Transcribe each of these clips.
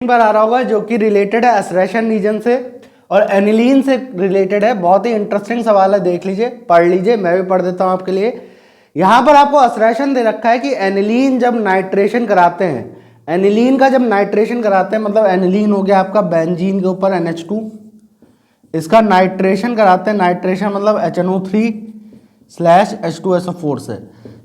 बार आ रहा होगा जो कि रिलेटेड है एसरेशन रीजन से और एनिलीन से रिलेटेड है। बहुत ही इंटरेस्टिंग सवाल है, देख लीजिए, पढ़ लीजिए, मैं भी पढ़ देता हूं आपके लिए। यहां पर आपको एसरेशन दे रखा है कि एनिलीन जब नाइट्रेशन कराते हैं, एनिलीन का जब नाइट्रेशन कराते हैं, मतलब एनिलीन हो गया आपका बेंजीन के ऊपर NH2, इसका नाइट्रेशन कराते हैं, नाइट्रेशन मतलब HNO3/H2SO4 से,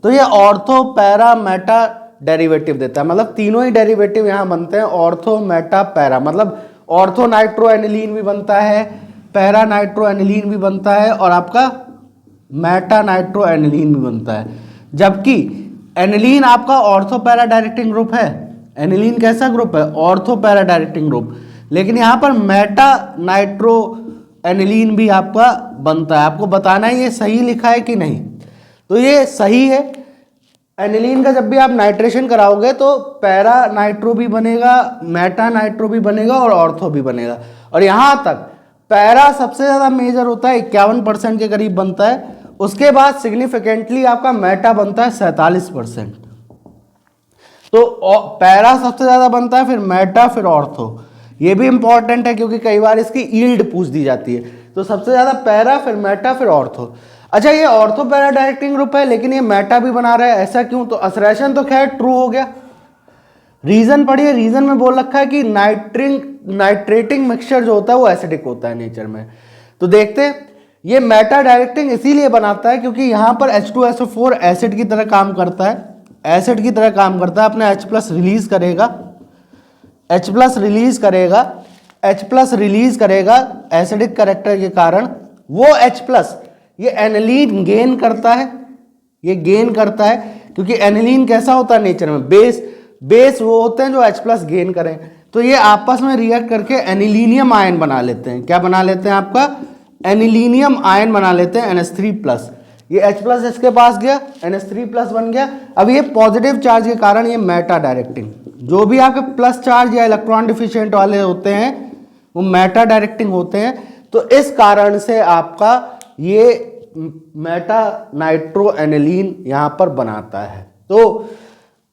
तो ये ऑर्थो पैरा मेटा डेरिवेटिव देता है। मतलब तीनों ही डेरिवेटिव यहां बनते हैं, ऑर्थो मेटा पैरा, मतलब ऑर्थो नाइट्रो एनिलीन भी बनता है, पैरा नाइट्रो एनिलीन भी बनता है और आपका मेटा नाइट्रो एनिलीन भी बनता है। जबकि एनिलीन आपका ऑर्थो पैरा डायरेक्टिंग ग्रुप है। एनिलीन कैसा ग्रुप है? Ortho para directing group. लेकिन यहां पर मेटा नाइट्रो एनिलीन भी आपका बनता है। आपको बताना है ये सही लिखा है कि नहीं। तो ये सही है। एनिलीन का जब भी आप नाइट्रेशन कराओगे तो पैरा नाइट्रो भी बनेगा, मेटा नाइट्रो भी बनेगा और ऑर्थो भी बनेगा। और यहां तक पैरा सबसे ज्यादा मेजर होता है, 51% के करीब बनता है। उसके बाद सिग्निफिकेंटली आपका मेटा बनता है 47%। तो पैरा सबसे ज्यादा बनता है, फिर मेटा, फिर ऑर्थो। ये भी इंपॉर्टेंट है क्योंकि कई बार इसकी यील्ड पूछ दी जाती है। तो सबसे ज्यादा पैरा, फिर मेटा, फिर ऑर्थो। अच्छा, ये ऑर्थो पैरा डायरेक्टिंग ग्रुप है लेकिन ये मेटा भी बना रहा है, ऐसा क्यों? तो असरेशन तो खैर ट्रू हो गया। रीजन पढ़िए, रीजन में बोल रखा है कि नाइट्रेटिंग मिक्सचर जो होता है वो एसिडिक होता है नेचर में। तो देखते, ये मेटा डायरेक्टिंग इसीलिए बनाता है क्योंकि यहां पर H2SO4 एसिड की तरह काम करता है, एसिड की तरह काम करता है। अपने H+ रिलीज करेगा, H+ रिलीज करेगा, H+ रिलीज करेगा एसिडिक कैरेक्टर के कारण। वो H+ ये एनिलीन गेन करता है, ये गेन करता है क्योंकि एनिलीन कैसा होता है नेचर में? बेस वो होते हैं जो H+ गेन करें। तो ये आपस में रिएक्ट करके एनिलीनियम आयन बना लेते हैं। क्या बना लेते हैं? आपका एनिलीनियम आयन बना लेते हैं, NH3+। ये H+ इसके पास गया, NH3+ बन गया। अब ये पॉजिटिव चार्ज के कारण ये मेटा डायरेक्टिंग, जो भी आपके प्लस चार्ज या इलेक्ट्रॉन डिफिशिएंट वाले होते हैं वो मेटा डायरेक्टिंग होते हैं। तो इस कारण से आपका ये मेटा नाइट्रो एनिलीन यहां पर बनाता है। तो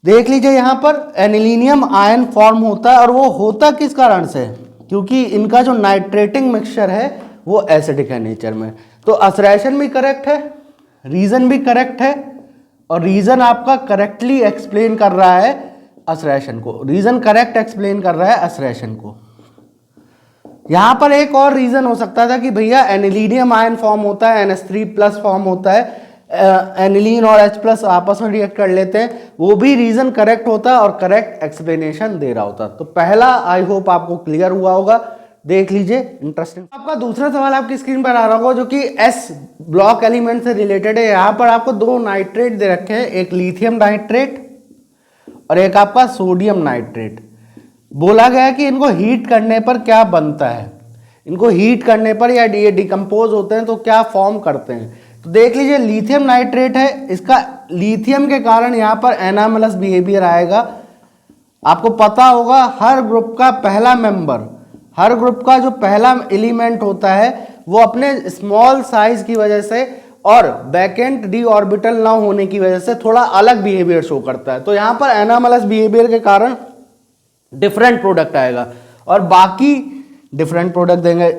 देख लीजिए, यहां पर एनिलीनियम आयन फॉर्म होता है और वो होता किस कारण से? क्योंकि इनका जो नाइट्रेटिंग मिक्सचर है वो एसिडिक है नेचर में। तो असरेशन भी करेक्ट है, रीजन भी करेक्ट है, और रीजन आपका करेक्टली एक्सप्लेन कर रहा है असरेशन को। रीजन करेक्ट एक्सप्लेन कर रहा है असरेशन को। यहां पर एक और रीजन हो सकता था कि भैया एनिलीनियम आयन फॉर्म होता है, NH3+ फॉर्म होता है, एनिलीन और H+ आपस में रिएक्ट कर लेते हैं, वो भी रीजन करेक्ट होता और करेक्ट एक्सप्लेनेशन दे रहा होता। तो पहला आई होप आपको क्लियर हुआ होगा। देख लीजिए, इंटरेस्टिंग। आपका दूसरा सवाल आपकी स्क्रीन पर आ रहा होगा जो कि S ब्लॉक एलिमेंट से रिलेटेड है। यहां पर आपको दो नाइट्रेट दे रखे हैं, एक लिथियम नाइट्रेट और एक आपका सोडियम नाइट्रेट। बोला गया कि इनको हीट करने पर क्या बनता है, इनको हीट करने पर या ये डिकम्पोज होते हैं तो क्या फॉर्म करते हैं। तो देख लीजिए, लिथियम नाइट्रेट है, इसका लिथियम के कारण यहां पर एनामलस बिहेवियर आएगा। आपको पता होगा हर ग्रुप का पहला मेंबर, हर ग्रुप का जो पहला एलिमेंट होता है वो अपने स्मॉल साइज की वजह से और बैकेंट डी ऑर्बिटल ना होने की वजह से थोड़ा अलग बिहेवियर शो करता है। तो यहां पर एनामलस बिहेवियर के कारण डिफरेंट प्रोडक्ट आएगा और बाकी डिफरेंट प्रोडक्ट देंगे।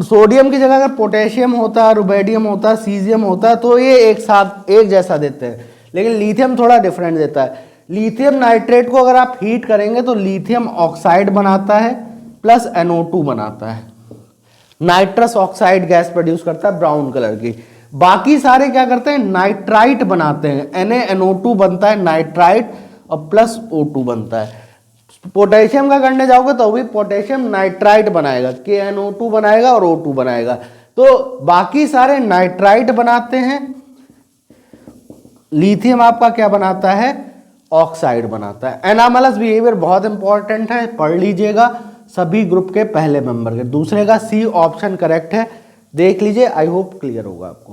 सोडियम की जगह अगर पोटेशियम होता, रुबेडियम होता, सीजियम होता तो ये एक साथ एक जैसा देते हैं, लेकिन लिथियम थोड़ा डिफरेंट देता है। लिथियम नाइट्रेट को अगर आप हीट करेंगे तो लिथियम ऑक्साइड बनाता है प्लस NO2 बनाता है, नाइट्रस ऑक्साइड गैस प्रोड्यूस करता है ब्राउन कलर की। बाकी सारे क्या करते हैं? नाइट्राइट बनाते हैं, NaNO2 बनता है नाइट्राइट और प्लस O2 बनता है। पोटेशियम का करने जाओगे तो भी पोटेशियम नाइट्राइट बनाएगा, KNO2 बनाएगा और O2 बनाएगा। तो बाकी सारे नाइट्राइट बनाते हैं, लिथियम आपका क्या बनाता है? ऑक्साइड बनाता है। एनामलस बिहेवियर बहुत इंपॉर्टेंट है, पढ़ लीजिएगा सभी ग्रुप के पहले मेंबर के। दूसरे का C ऑप्शन करेक्ट है, देख लीजिए, आई होप क्लियर होगा आपको।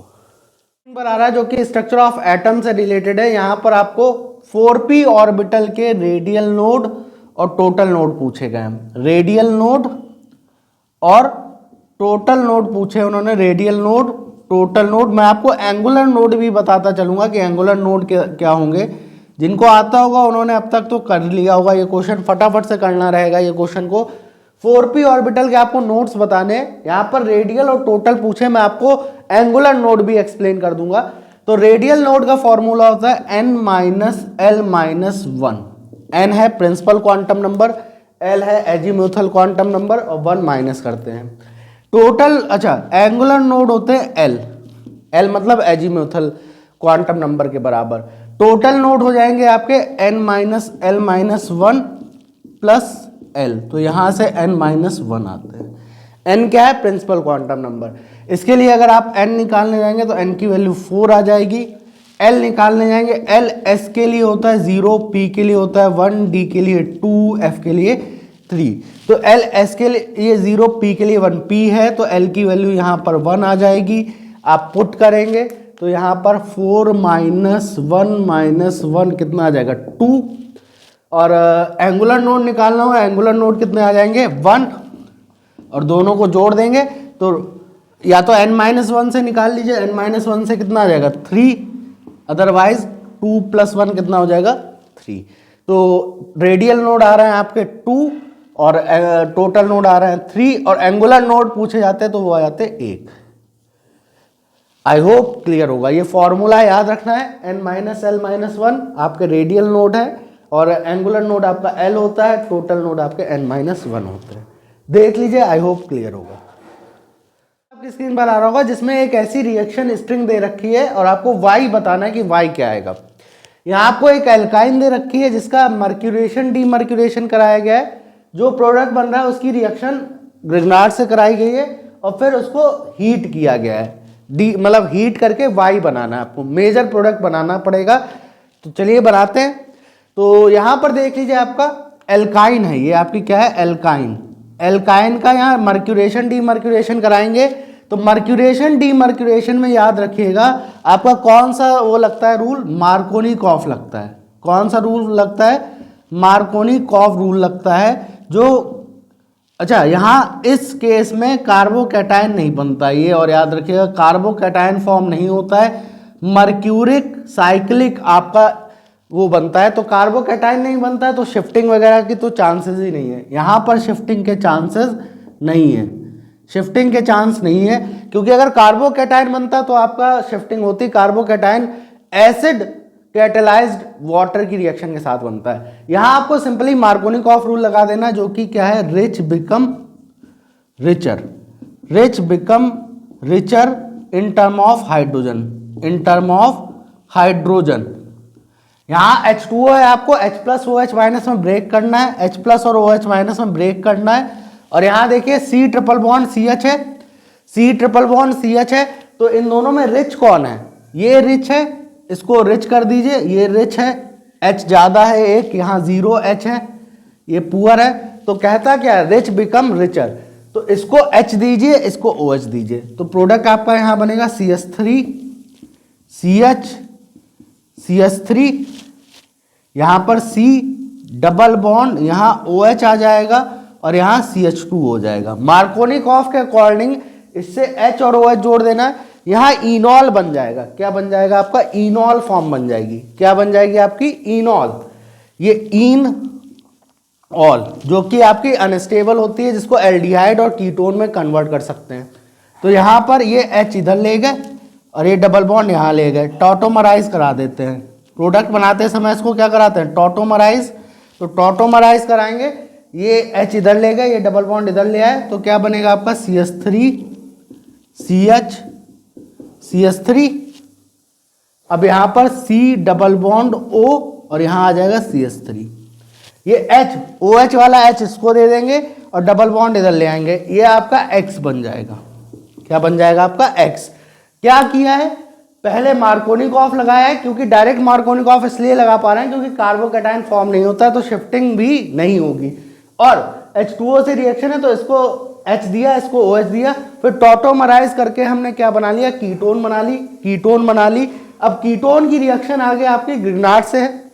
पर आ रहा है जो कि स्ट्रक्चर ऑफ एटम से रिलेटेड है। यहां पर आपको 4p ऑर्बिटल के रेडियल नोड और टोटल नोड पूछे गए हैं। रेडियल नोड और टोटल नोड पूछे उन्होंने, रेडियल नोड, टोटल नोड। मैं आपको एंगुलर नोड भी बताता चलूंगा कि एंगुलर नोड क्या होंगे। जिनको आता होगा उन्होंने अब तक तो कर लिया होगा ये क्वेश्चन, फटाफट से करना रहेगा ये क्वेश्चन को। 4p ऑर्बिटल के आपको नोट्स बताने, यहाँ पर रेडियल और टोटल पूछे, मैं आपको एंगुलर नोड भी एक्सप्लेन कर दूंगा। तो रेडियल नोड का फॉर्मूला होता है n minus l minus 1। n है प्रिंसिपल क्वांटम नंबर, l है एजीम्यूथल क्वांटम नंबर, और 1 माइनस करते हैं। टोटल, अच्छा एंगुलर नोड होते हैं l, l मतलब एजीम्यूथल क्वांटम नंबर के बराबर। टोटल नोड हो जाएंगे आपके n minus l minus 1 plus l, तो यहां से n माइनस 1 आते हैं। n क्या है? Principal quantum number. इसके लिए अगर आप n निकालने जाएंगे तो n की वैल्यू 4 आ जाएगी। l निकालने जाएंगे, l s के लिए होता है 0, p के लिए होता है 1, d के लिए 2, f के लिए 3। तो l s के लिए 0, p के लिए 1, p है तो l की वैल्यू यहाँ पर 1 आ जाएगी। आप पुट करेंगे तो यहाँ पर 4 माइनस 1 माइनस 1 कितना आ जाएगा? 2। और एंगुलर नोड निकालना हो, एंगुलर नोड कितने आ जाएंगे? 1, और दोनों को जोड़ देंगे तो या तो n माइनस 1 से निकाल लीजिए, n माइनस 1 से कितना आ जाएगा? 3, अदरवाइज 2 प्लस 1 कितना हो जाएगा? 3। तो रेडियल नोड आ रहे हैं आपके 2 और टोटल नोड आ रहे हैं 3, और एंगुलर नोड पूछे जाते हैं तो वो आ जाते हैं 1। आई होप क्लियर होगा। ये फॉर्मूला याद रखना है, n माइनस l माइनस 1 आपके रेडियल नोड है, और एंगुलर नोड आपका l होता है, टोटल नोड आपके n माइनस 1 होते हैं। देख लीजिए, आई होप क्लियर होगा। आपकी स्क्रीन पर आ रहा होगा जिसमें एक ऐसी रिएक्शन स्ट्रिंग दे रखी है और आपको y बताना है कि y क्या आएगा। यहाँ आपको एक एल्काइन दे रखी है जिसका मर्क्यूरेशन डीमर्क्यूरेशन कराया गया है। जो प्रोडक्ट बन रहा है उसकी रिएक्शन ग्रिग्नार्ड से कराई गई है और फिर उसको हीट किया गया है। मतलब हीट करके y बनाना है, आपको मेजर प्रोडक्ट बनाना पड़ेगा। तो चलिए बनाते हैं। तो यहाँ पर देख लीजिए आपका एल्काइन है, ये आपकी क्या है? एल्काइन। एल्काइन का यहाँ मर्क्यूरेशन डीमर्क्यूरेशन कराएंगे। तो मर्क्यूरेशन डीमर्क्यूरेशन में याद रखिएगा आपका कौन सा वो लगता है रूल? मार्कोनिकॉफ लगता है। कौन सा रूल लगता है? मार्कोनिकॉफ रूल लगता है। जो अच्छा, यहाँ इस केस में कार्बोकैटायन नहीं बनता ये, और याद रखिएगा कार्बोकैटायन फॉर्म नहीं होता है, मर्क्यूरिक साइक्लिक आपका वो बनता है। तो कार्बोकैटायन नहीं बनता है तो शिफ्टिंग वगैरह की तो चांसेस ही नहीं है। यहाँ पर शिफ्टिंग के चांसेस नहीं है, शिफ्टिंग के चांस नहीं है, क्योंकि अगर कार्बोकैटायन बनता तो आपका शिफ्टिंग होती। कार्बोकैटायन एसिड कैटेलाइज्ड वाटर की रिएक्शन के साथ बनता है। यहां आपको सिंपली मार्कोनिकॉफ रूल लगा देना, जो कि क्या है? Rich become richer, rich become richer in term of hydrogen, in term of hydrogen. यहां H2O है, आपको H प्लस OH माइनस में ब्रेक करना है, H प्लस और OH माइनस में ब्रेक करना है। और यहां देखिए C ट्रिपल बॉन्ड CH है, C ट्रिपल बॉन्ड CH है। तो इन दोनों में रिच कौन है? ये रिच है, इसको रिच कर दीजिए, ये रिच है, H ज्यादा है एक, यहाँ 0 H है, ये पुअर है। तो कहता क्या है? Rich become richer. तो इसको H दीजिए, इसको OH दीजिए, तो प्रोडक्ट आपका यहाँ बनेगा CH3 CH CH3, यहाँ पर C डबल बॉन्ड, यहाँ OH आ जाएगा और यहाँ CH2 हो जाएगा। मार्कोनिकॉफ के अकॉर्डिंग इससे H और OH जोड़ देना है, यहाँ इनॉल बन जाएगा। क्या बन जाएगा आपका? इनॉल फॉर्म बन जाएगी। क्या बन जाएगी आपकी? इनॉल। ये इन ऑल जो कि आपकी अनस्टेबल होती है, जिसको एल्डिहाइड और कीटोन में कन्वर्ट कर सकते हैं। तो यहाँ पर ये H इधर ले गए और ये डबल बॉन्ड यहाँ ले गए, टॉटोमराइज करा देते हैं। प्रोडक्ट बनाते समय इसको क्या कराते हैं? टॉटोमराइज। तो टॉटोमराइज कराएंगे, ये H इधर ले गए, ये डबल बॉन्ड इधर ले आए, तो क्या बनेगा आपका? CH3 CH CH3। अब यहाँ पर C डबल बॉन्ड O और यहाँ आ जाएगा CH3। ये H OH वाला H इसको दे देंगे और डबल बॉन्ड इधर ले आएंगे, ये आपका X बन जाएगा। क्या बन जाएगा आपका? X। क्या किया है? पहले मार्कोनिकॉफ लगाया है, क्योंकि डायरेक्ट मार्कोनिकॉफ इसलिए लगा पा रहे हैं क्योंकि कार्बोकैटायन फॉर्म नहीं होता है तो शिफ्टिंग भी नहीं होगी। और H2O से रिएक्शन है तो इसको H दिया, इसको OH दिया, फिर टॉटोमराइज करके हमने क्या बना लिया? कीटोन बना ली, कीटोन बना ली। अब कीटोन की रिएक्शन आगे आपकी ग्रिग्नार्ड से है।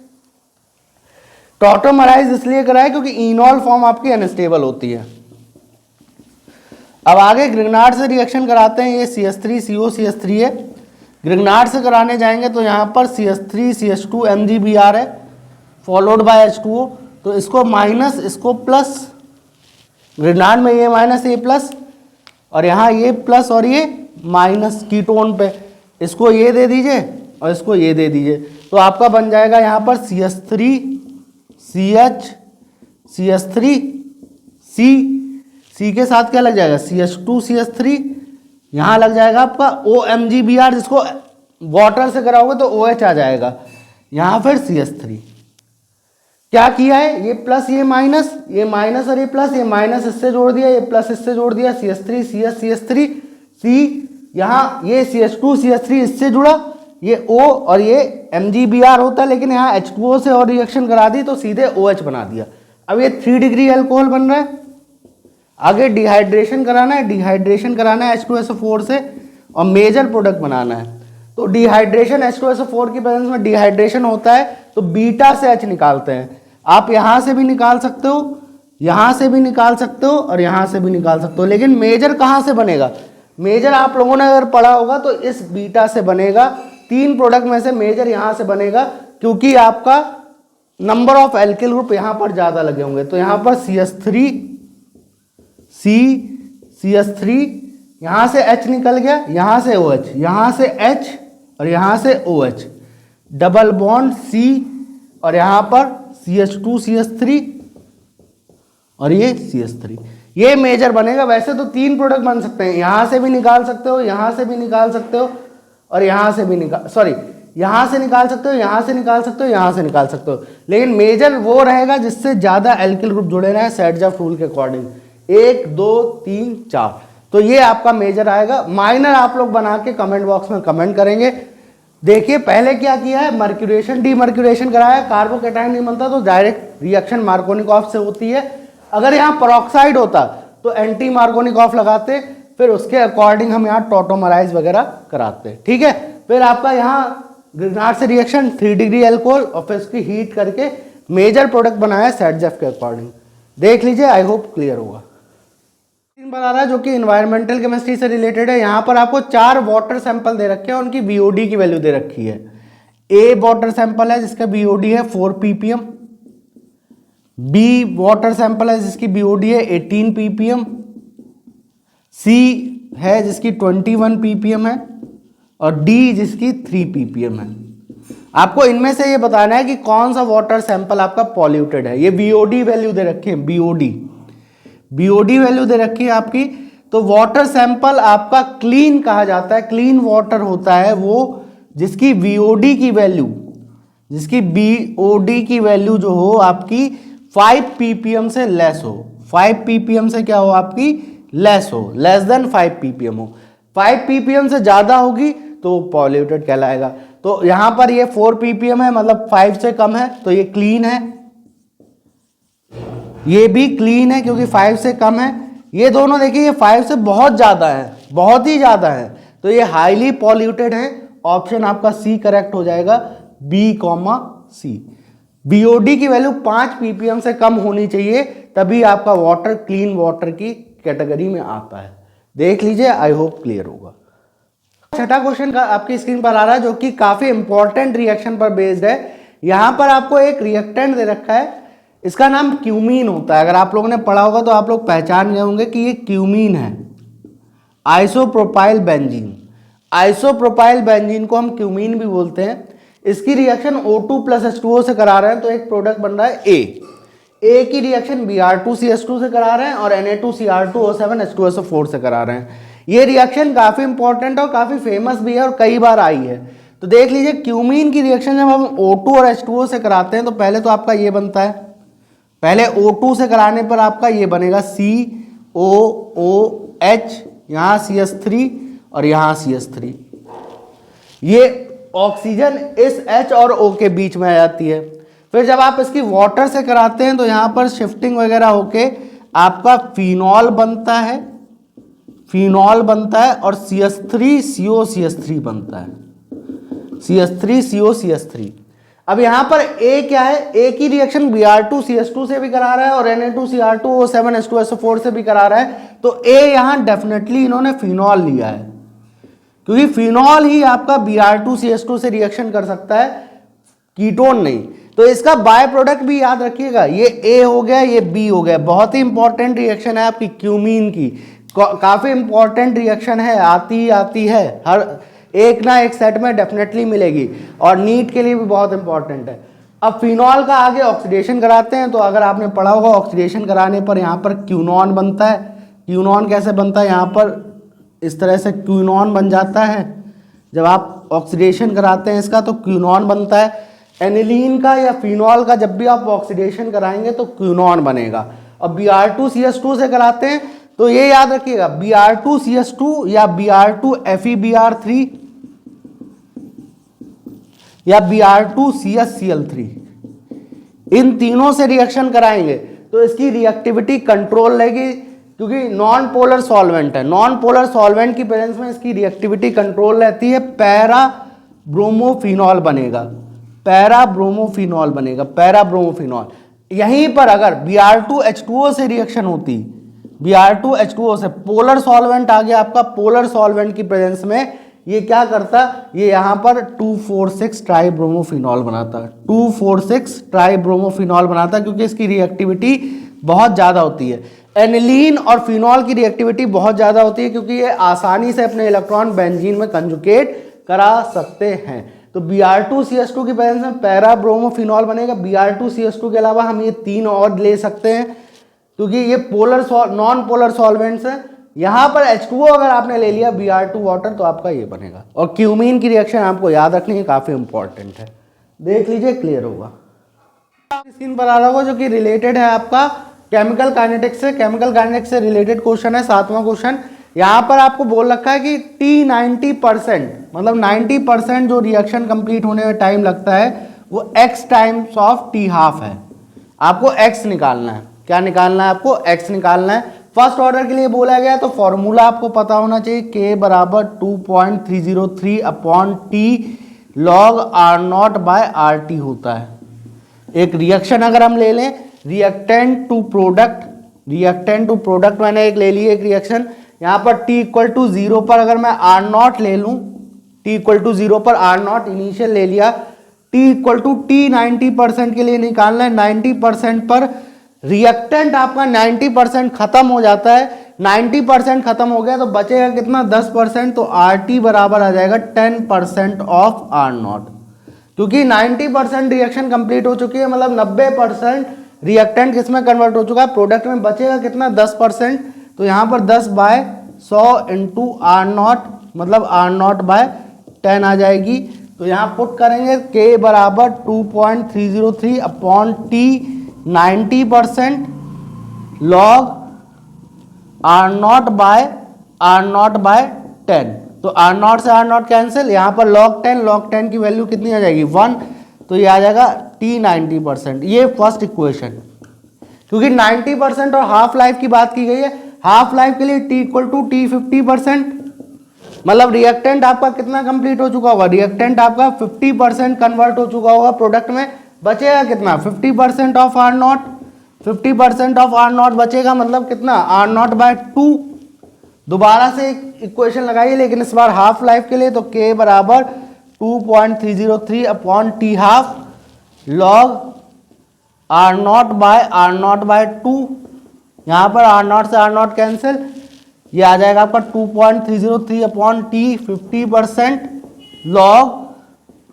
टॉटोमराइज इसलिए कराया क्योंकि इनॉल फॉर्म आपकी अनस्टेबल होती है। अब आगे ग्रिग्नार्ड से रिएक्शन कराते हैं, ये CH3CO CH3 है, ग्रिग्नार्ड से कराने जाएंगे तो यहाँ पर CH3 CH2 MgBr है फॉलोड बाय H2O, तो इसको माइनस इसको प्लस, ग्रिग्नार्ड में ये माइनस ये प्लस और यहाँ ये प्लस और ये माइनस कीटोन पे, इसको ये दे दीजिए और इसको ये दे दीजिए, तो आपका बन जाएगा यहाँ पर CH3 CH CH3 C के साथ क्या लग जाएगा CH2 CH3, यहाँ लग जाएगा आपका OMgBr, जिसको वाटर से कराओगे तो OH आ जाएगा, यहाँ फिर CH3। क्या किया है, ये प्लस ये माइनस और ये प्लस, ये माइनस इससे जोड़ दिया, ये प्लस इससे जोड़ दिया, CH3 CH CH3 C, यहाँ ये CH2 CH3 इससे जुड़ा, ये O और ये MgBr होता है, लेकिन यहाँ H2O से और रिएक्शन करा दी तो सीधे OH बना दिया। अब ये 3 डिग्री अल्कोहल बन रहा है। आगे डिहाइड्रेशन कराना है H2SO4 से और मेजर प्रोडक्ट बनाना है। तो डिहाइड्रेशन H2SO4 की प्रेजेंस में डिहाइड्रेशन होता है तो बीटा से H निकालते हैं। आप यहाँ से भी निकाल सकते हो, यहाँ से भी निकाल सकते हो और यहाँ से भी निकाल सकते हो, लेकिन मेजर कहाँ से बनेगा, मेजर आप लोगों ने अगर पढ़ा होगा तो इस बीटा से बनेगा। 3 प्रोडक्ट में से मेजर यहाँ से बनेगा, क्योंकि आपका नंबर ऑफ एल्किल ग्रुप यहाँ पर ज़्यादा लगे होंगे। तो यहाँ पर CH3 CH3, यहाँ से H निकल गया, यहाँ से OH, यहाँ से H और यहाँ से OH, डबल बॉन्ड C और यहाँ पर CH2 CH3 और ये CH3, ये मेजर बनेगा। वैसे तो 3 प्रोडक्ट बन सकते हैं, यहाँ से भी निकाल सकते हो, यहाँ से भी निकाल सकते हो और यहाँ से भी यहाँ से निकाल सकते हो, यहाँ से निकाल सकते हो, यहाँ से निकाल सकते हो, लेकिन मेजर वो रहेगा जिससे ज़्यादा एल्किल ग्रुप जुड़े रहे सेडजफ रूल के अकॉर्डिंग, 1 2 3 4, तो ये आपका मेजर आएगा। माइनर आप लोग बना के कमेंट बॉक्स में कमेंट करेंगे। देखिए पहले क्या किया है, मर्क्यूरेशन डीमर्क्यूरेशन कराया, कार्बोकैटायन नहीं बनता तो डायरेक्ट रिएक्शन मार्कोनिकॉफ से होती है। अगर यहाँ पेरोक्साइड होता तो एंटी मार्कोनिकॉफ लगाते, फिर उसके अकॉर्डिंग हम यहाँ टॉटोमराइज वगैरह कराते। ठीक है, फिर आपका यहाँ ग्रिग्नार्ड से रिएक्शन 3 डिग्री अल्कोहल और फिर उसकी हीट करके मेजर प्रोडक्ट बनाया सेडजफ के अकॉर्डिंग। देख लीजिए, आई होप क्लियर होगा। बता रहा है जो कि इन्वायरमेंटल केमिस्ट्री से रिलेटेड है। यहाँ पर आपको 4 वाटर सैंपल दे रखे हैं, उनकी BOD की वैल्यू दे रखी है। A वाटर सैंपल है जिसका BOD है 4 ppm, B वाटर सैंपल है जिसकी BOD है 18 ppm, C है जिसकी 21 ppm है और D जिसकी 3 ppm है। आपको इनमें से ये बताना है कि कौन सा वाटर सैंपल आपका पॉल्यूटेड है। ये BOD वैल्यू दे रखी है, BOD वैल्यू दे रखी है आपकी। तो वाटर सैंपल आपका क्लीन कहा जाता है। क्लीन वाटर होता है वो जिसकी BOD की वैल्यू जो हो आपकी 5 ppm से लेस हो। 5 ppm से क्या हो आपकी लेस हो, लेस देन 5 ppm हो। 5 ppm से ज़्यादा होगी तो पॉल्यूटेड कहलाएगा। तो यहाँ पर ये 4 ppm है, मतलब 5 से कम है तो ये क्लीन है, ये भी क्लीन है क्योंकि 5 से कम है। ये दोनों देखिए, ये 5 से बहुत ज़्यादा है, बहुत ही ज़्यादा है, तो ये हाईली पॉल्यूटेड है। ऑप्शन आपका C करेक्ट हो जाएगा, B, C। BOD की वैल्यू 5 ppm से कम होनी चाहिए, तभी आपका वाटर क्लीन वाटर की कैटेगरी में आता है। देख लीजिए, आई होप क्लियर होगा। छठा क्वेश्चन का आपकी स्क्रीन पर आ रहा है जो कि काफी इंपॉर्टेंट रिएक्शन पर बेस्ड है। यहां पर आपको एक रिएक्टेंट दे रखा है, इसका नाम क्यूमीन होता है। अगर आप लोगों ने पढ़ा होगा तो आप लोग पहचान गए होंगे कि ये क्यूमीन है, आइसोप्रोपाइल बेंजीन। आइसोप्रोपाइल बेंजीन को हम क्यूमीन भी बोलते हैं। इसकी रिएक्शन O2+H2O से करा रहे हैं तो एक प्रोडक्ट बन रहा है A की रिएक्शन Br2CH2 से करा रहे हैं और Na2Cr2O7H2SO4 से करा रहे हैं। ये रिएक्शन काफी इंपॉर्टेंट और काफी फेमस भी है और कई बार आई है। तो देख लीजिए, क्यूमीन की रिएक्शन जब हम O2 और H2O से कराते हैं तो पहले तो आपका ये बनता है, पहले O2 से कराने पर आपका ये बनेगा COOH, यहाँ CH3 और यहाँ CH3। ये ऑक्सीजन इस H और O के बीच में आ जाती है। फिर जब आप इसकी वाटर से कराते हैं तो यहाँ पर शिफ्टिंग वगैरह होके आपका फिनॉल बनता है, और CH3COCH3 बनता है, CH3COCH3। अब यहाँ पर A क्या है, A की रिएक्शन Br2CH2 से भी करा रहा है और Na2Cr2O7H2SO4 से भी करा रहा है, तो A यहाँ डेफिनेटली इन्होंने फिनॉल लिया है। क्योंकि फिनॉल ही आपका Br2CH2 से रिएक्शन कर सकता है, कीटोन नहीं। तो इसका बाय प्रोडक्ट भी याद रखिएगा, ये A हो गया, ये B हो गया। बहुत ही इंपॉर्टेंट रिएक्शन है आपकी क्यूमीन की, काफी इंपॉर्टेंट रिएक्शन है, आती है हर एक ना एक सेट में डेफिनेटली मिलेगी, और नीट के लिए भी बहुत इंपॉर्टेंट है। अब फिनॉल का आगे ऑक्सीडेशन कराते हैं, तो अगर आपने पढ़ा होगा ऑक्सीडेशन कराने पर यहाँ पर क्यूनॉन बनता है। क्यूनॉन कैसे बनता है, यहाँ पर इस तरह से क्यूनॉन बन जाता है। जब आप ऑक्सीडेशन कराते हैं इसका तो क्यूनॉन बनता है। एनिलीन का या फिनॉल का जब भी आप ऑक्सीडेशन कराएंगे तो क्यूनॉन बनेगा। अब Br2CH2 से कराते हैं तो ये याद रखिएगा, Br2CH2 या Br2FeBr3 या Br2CHCl3, इन तीनों से रिएक्शन कराएंगे तो इसकी रिएक्टिविटी कंट्रोल रहेगी, क्योंकि नॉन पोलर सॉल्वेंट है। नॉन पोलर सॉल्वेंट की प्रेजेंस में इसकी रिएक्टिविटी कंट्रोल रहती है। पैरा ब्रोमोफिनॉल बनेगा, पैरा ब्रोमोफिनॉल बनेगा, पैरा ब्रोमोफिनॉल। यहीं पर अगर Br2H2O से रिएक्शन होती, Br2H2O से पोलर सॉल्वेंट आ गया आपका, पोलर सॉल्वेंट की प्रेजेंस में ये क्या करता, ये यहां पर 2,4,6 ट्राइब्रोमोफिनॉल बनाता, 2,4,6 ट्राइब्रोमोफिनॉल बनाता, क्योंकि इसकी रिएक्टिविटी बहुत ज़्यादा होती है। एनिलीन और फिनॉल की रिएक्टिविटी बहुत ज़्यादा होती है, क्योंकि ये आसानी से अपने इलेक्ट्रॉन बेंजीन में कंजुगेट करा सकते हैं। तो Br2CH2 की प्रेजेंस में पैरा ब्रोमोफिनॉल बनेगा। Br2CH2 के अलावा हम ये तीन और ले सकते हैं, क्योंकि ये पोलर नॉन पोलर सॉल्वेंट्स हैं। यहाँ पर H2O अगर आपने ले लिया Br2 वाटर तो आपका ये बनेगा। और क्यूमीन की रिएक्शन आपको याद रखनी है, काफ़ी इंपॉर्टेंट है, देख लीजिए, क्लियर होगा। स्क्रीन पर आ रहा होगा जो कि रिलेटेड है आपका केमिकल काइनेटिक्स से। केमिकल काइनेटिक्स से रिलेटेड क्वेश्चन है, 7वां क्वेश्चन। यहाँ पर आपको बोल रखा है कि T 90%, मतलब 90% जो रिएक्शन कंप्लीट होने में टाइम लगता है वो x times of T half है। आपको x निकालना है, क्या निकालना है आपको, x निकालना है। फर्स्ट ऑर्डर के लिए बोला गया तो फॉर्मूला आपको पता होना चाहिए, K बराबर 2.303 upon T log R0 by RT होता है। एक रिएक्शन अगर हम ले लें, रिएक्टेंट टू प्रोडक्ट मैंने एक ले ली एक रिएक्शन, यहाँ पर T इक्वल टू 0 पर अगर मैं R0 ले लूँ, T इक्वल टू 0 पर R0 इनिशियल ले लिया, T इक्वल टू T 90% के लिए निकालना है। 90% पर रिएक्टेंट आपका 90% खत्म हो जाता है। 90% खत्म हो गया तो बचेगा कितना, 10%। तो RT बराबर आ जाएगा 10% ऑफ R0, क्योंकि 90% रिएक्शन कंप्लीट हो चुकी है, मतलब 90% रिएक्टेंट किसमें कन्वर्ट हो चुका है, प्रोडक्ट में। बचेगा कितना, 10%। तो यहाँ पर 10/100 इंटू R0, मतलब R0 बाय 10 आ जाएगी। तो यहाँ पुट करेंगे K बराबर 2.303 upon T 90% log R0 bye 10। तो R0 से R0 कैंसिल, यहाँ पर log 10 की वैल्यू कितनी आ जाएगी, 1। तो ये आ जाएगा T 90%। ये फर्स्ट इक्वेशन, क्योंकि 90% और हाफ लाइफ की बात की गई है। हाफ लाइफ के लिए T इक्वल टू T 50%, मतलब रिएक्टेंट आपका कितना कंप्लीट हो चुका होगा, रिएक्टेंट आपका 50% कन्वर्ट हो चुका होगा प्रोडक्ट में। बचेगा कितना, 50% ऑफ R0, 50% ऑफ R0 बचेगा, मतलब कितना, R0 बाय 2। दोबारा से इक्वेशन लगाइए, लेकिन इस बार हाफ लाइफ के लिए। तो K बराबर 2.303 upon T half log R0 by 2। यहाँ पर R0 से R0 कैंसिल, ये आ जाएगा आपका 2.303 अपॉन T 50% लॉग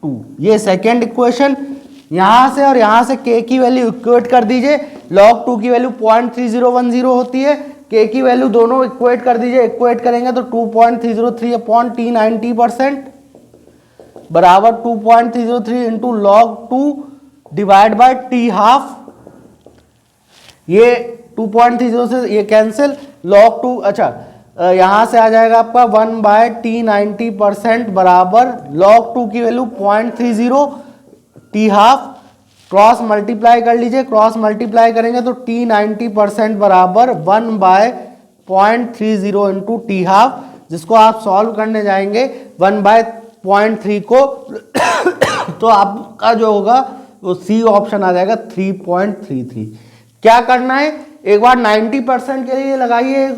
2। ये सेकेंड इक्वेशन। यहाँ से और यहाँ से K की वैल्यू इक्वेट कर दीजिए। लॉग 2 की वैल्यू 0.3010 होती है, K की वैल्यू दोनों इक्वेट कर दीजिए। इक्वेट करेंगे तो 2.303 अपॉन T 90% बराबर 2.303 into log 2 divide by T half. ये 2.30 से ये कैंसिल, लॉग 2, अच्छा यहाँ से आ जाएगा आपका 1/T 90% बराबर लॉग 2 की value 0.30 T half. Cross multiply कर लीजिए, क्रॉस मल्टीप्लाई करेंगे तो T 90% बराबर 1/0.30 इंटू T हाफ, जिसको आप सॉल्व करने जाएंगे 1/0.3 को तो आपका जो होगा वो C ऑप्शन आ जाएगा 3.33। क्या करना है, एक बार 90% के लिए लगाइए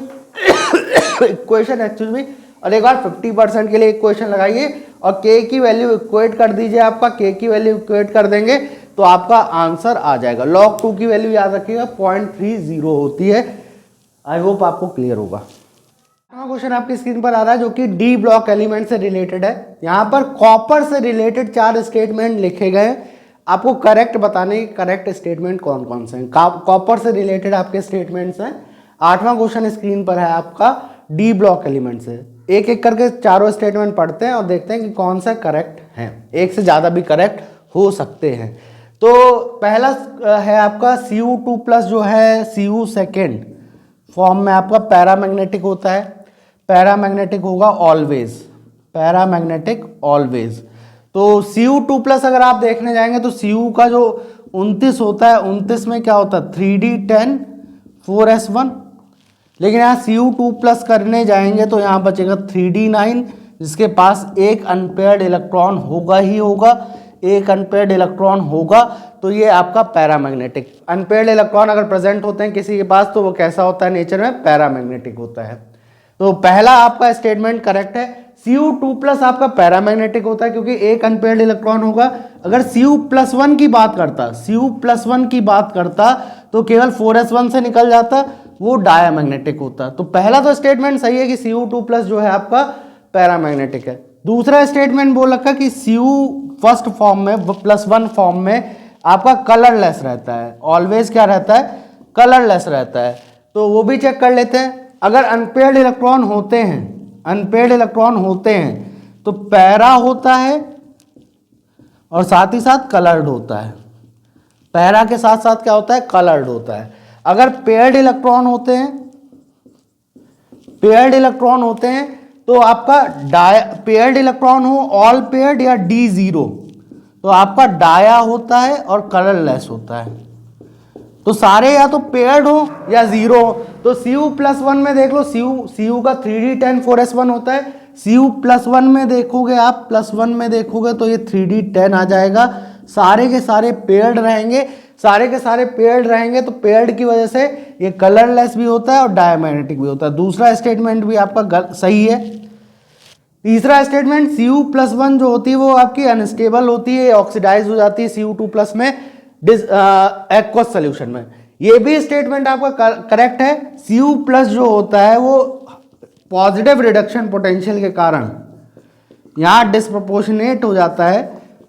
इक्वेशन एक्चुअली, और एक बार 50% के लिए एक क्वेश्चन लगाइए और k की वैल्यू इक्वेट कर दीजिए। आपका k की वैल्यू इक्वेट कर देंगे तो आपका आंसर आ जाएगा। log 2 की वैल्यू याद रखिएगा 0.30 होती है। आई होप आपको क्लियर होगा। क्वेश्चन आपकी स्क्रीन पर आ रहा है जो कि डी ब्लॉक एलिमेंट से रिलेटेड है। यहाँ पर कॉपर से रिलेटेड 4 स्टेटमेंट लिखे गए हैं, आपको करेक्ट बताने की करेक्ट स्टेटमेंट कौन कौन से हैं। कॉपर से रिलेटेड आपके स्टेटमेंट्स हैं। 8वां क्वेश्चन स्क्रीन पर है आपका डी ब्लॉक एलिमेंट से। एक एक करके चारों स्टेटमेंट पढ़ते हैं और देखते हैं कि कौन सा करेक्ट है। एक से ज़्यादा भी करेक्ट हो सकते हैं। तो पहला है आपका Cu2+ जो है Cu सेकेंड फॉर्म में आपका पैरामैग्नेटिक होता है। पैरामैग्नेटिक होगा ऑलवेज, पैरामैग्नेटिक ऑलवेज। तो Cu2+ अगर आप देखने जाएंगे तो Cu का जो 29 होता है, 29 में क्या होता है 3d10 4s1, लेकिन यहाँ Cu2+ करने जाएंगे तो यहाँ बचेगा 3d9, जिसके पास एक अनपेयर्ड इलेक्ट्रॉन होगा ही होगा, एक अनपेयर्ड इलेक्ट्रॉन होगा। तो ये आपका पैरामैग्नेटिक, अनपेयर्ड इलेक्ट्रॉन अगर प्रेजेंट होते हैं किसी के पास तो वो कैसा होता है नेचर में, पैरामैग्नेटिक होता है। तो पहला आपका स्टेटमेंट करेक्ट है। Cu2+ आपका पैरामैग्नेटिक होता है क्योंकि एक अनपेयर्ड इलेक्ट्रॉन होगा। अगर Cu+1 की बात करता, Cu+1 की बात करता तो केवल 4s1 से निकल जाता, वो डायामैग्नेटिक होता। तो पहला तो स्टेटमेंट सही है कि Cu2+ जो है आपका पैरामैग्नेटिक है। दूसरा स्टेटमेंट बोल रखा कि Cu फर्स्ट फॉर्म में +1 फॉर्म में आपका कलरलेस रहता है, ऑलवेज क्या रहता है, कलरलेस रहता है। तो वो भी चेक कर लेते हैं। अगर अनपेयर्ड इलेक्ट्रॉन होते हैं, अनपेयर्ड इलेक्ट्रॉन होते हैं तो पैरा होता है और साथ ही साथ कलर्ड होता है। पैरा के साथ साथ क्या होता है, कलर्ड होता है। अगर पेयर्ड इलेक्ट्रॉन होते हैं, पेयर्ड इलेक्ट्रॉन होते हैं तो आपका पेयर्ड इलेक्ट्रॉन हो ऑल पेयर्ड या D0 तो आपका डाया होता है और कलरलेस होता है। तो सारे या तो पेयर्ड हो या जीरो हो। तो Cu+1 में देख लो, Cu का 3d10 4s1 होता है। Cu+1 में देखोगे आप, +1 में देखोगे तो ये 3d10 आ जाएगा। सारे के सारे पेयर्ड रहेंगे, सारे के सारे पेयर्ड रहेंगे तो पेयर्ड की वजह से ये कलरलेस भी होता है और डायमैग्नेटिक भी होता है। दूसरा स्टेटमेंट भी आपका सही है। तीसरा स्टेटमेंट Cu+1 जो होती है वो आपकी अनस्टेबल होती है, ऑक्सीडाइज हो जाती है Cu2+ में एक्वस सोल्यूशन में। ये भी स्टेटमेंट आपका करेक्ट है। Cu+ जो होता है वो पॉजिटिव रिडक्शन पोटेंशियल के कारण यहाँ डिस्प्रोपोर्शनेट हो जाता है।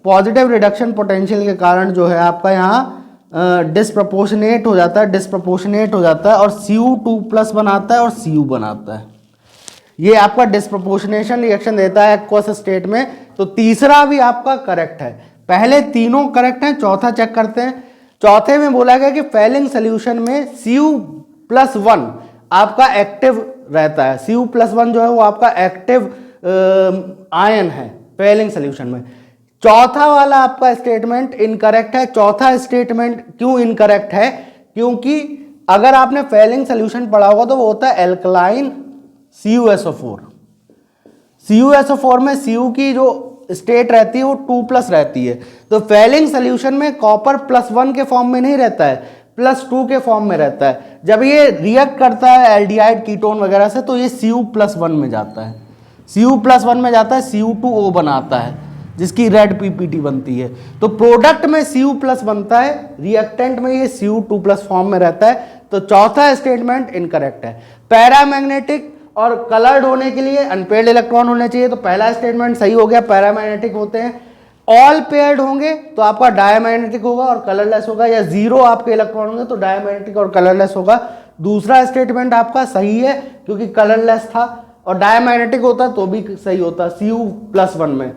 पॉजिटिव रिडक्शन पोटेंशियल के कारण जो है आपका यहाँ डिस्प्रोपोर्शनेट हो जाता है, डिस्प्रोपोर्शनेट हो जाता है और Cu2+ बनाता है और Cu बनाता है। ये आपका डिस्प्रोपोर्शनेशन रिएक्शन देता है एक्वस स्टेट में। तो तीसरा भी आपका करेक्ट है। पहले तीनों करेक्ट हैं, चौथा चेक करते हैं। चौथे में बोला गया कि फैलिंग सोल्यूशन में Cu+1 आपका एक्टिव रहता है। Cu+1 जो है वो आपका एक्टिव आयन है फैलिंग सोल्यूशन में। चौथा वाला आपका स्टेटमेंट इनकरेक्ट है। चौथा स्टेटमेंट क्यों इनकरेक्ट है, क्योंकि अगर आपने फैलिंग सोल्यूशन पढ़ा होगा तो वो होता है एल्कलाइन CuSO4। CuSO4 में Cu की जो स्टेट रहती है वो 2+ रहती है। तो फैलिंग सोल्यूशन में कॉपर +1 के फॉर्म में नहीं रहता है, +2 के फॉर्म में रहता है। जब ये रिएक्ट करता है एल्डिहाइड कीटोन वगैरह से तो ये Cu+1 में जाता है, Cu+1 में जाता है, Cu2O बनाता है जिसकी रेड PPT बनती है। तो प्रोडक्ट में Cu+ बनता है, रिएक्टेंट में ये Cu2+ फॉर्म में रहता है। तो चौथा स्टेटमेंट इनकरेक्ट है। पैरामैग्नेटिक और कलर्ड होने के लिए अनपेयर्ड इलेक्ट्रॉन होने चाहिए, तो पहला स्टेटमेंट सही हो गया, पैरामैग्नेटिक होते हैं। ऑल पेयर्ड होंगे तो आपका डायमैग्नेटिक होगा और कलरलेस होगा, या जीरो आपके इलेक्ट्रॉन होंगे तो डायमैग्नेटिक और कलरलेस होगा। दूसरा स्टेटमेंट आपका सही है क्योंकि कलरलेस था, और डायमैग्नेटिक होता तो भी सही होता Cu+1 में।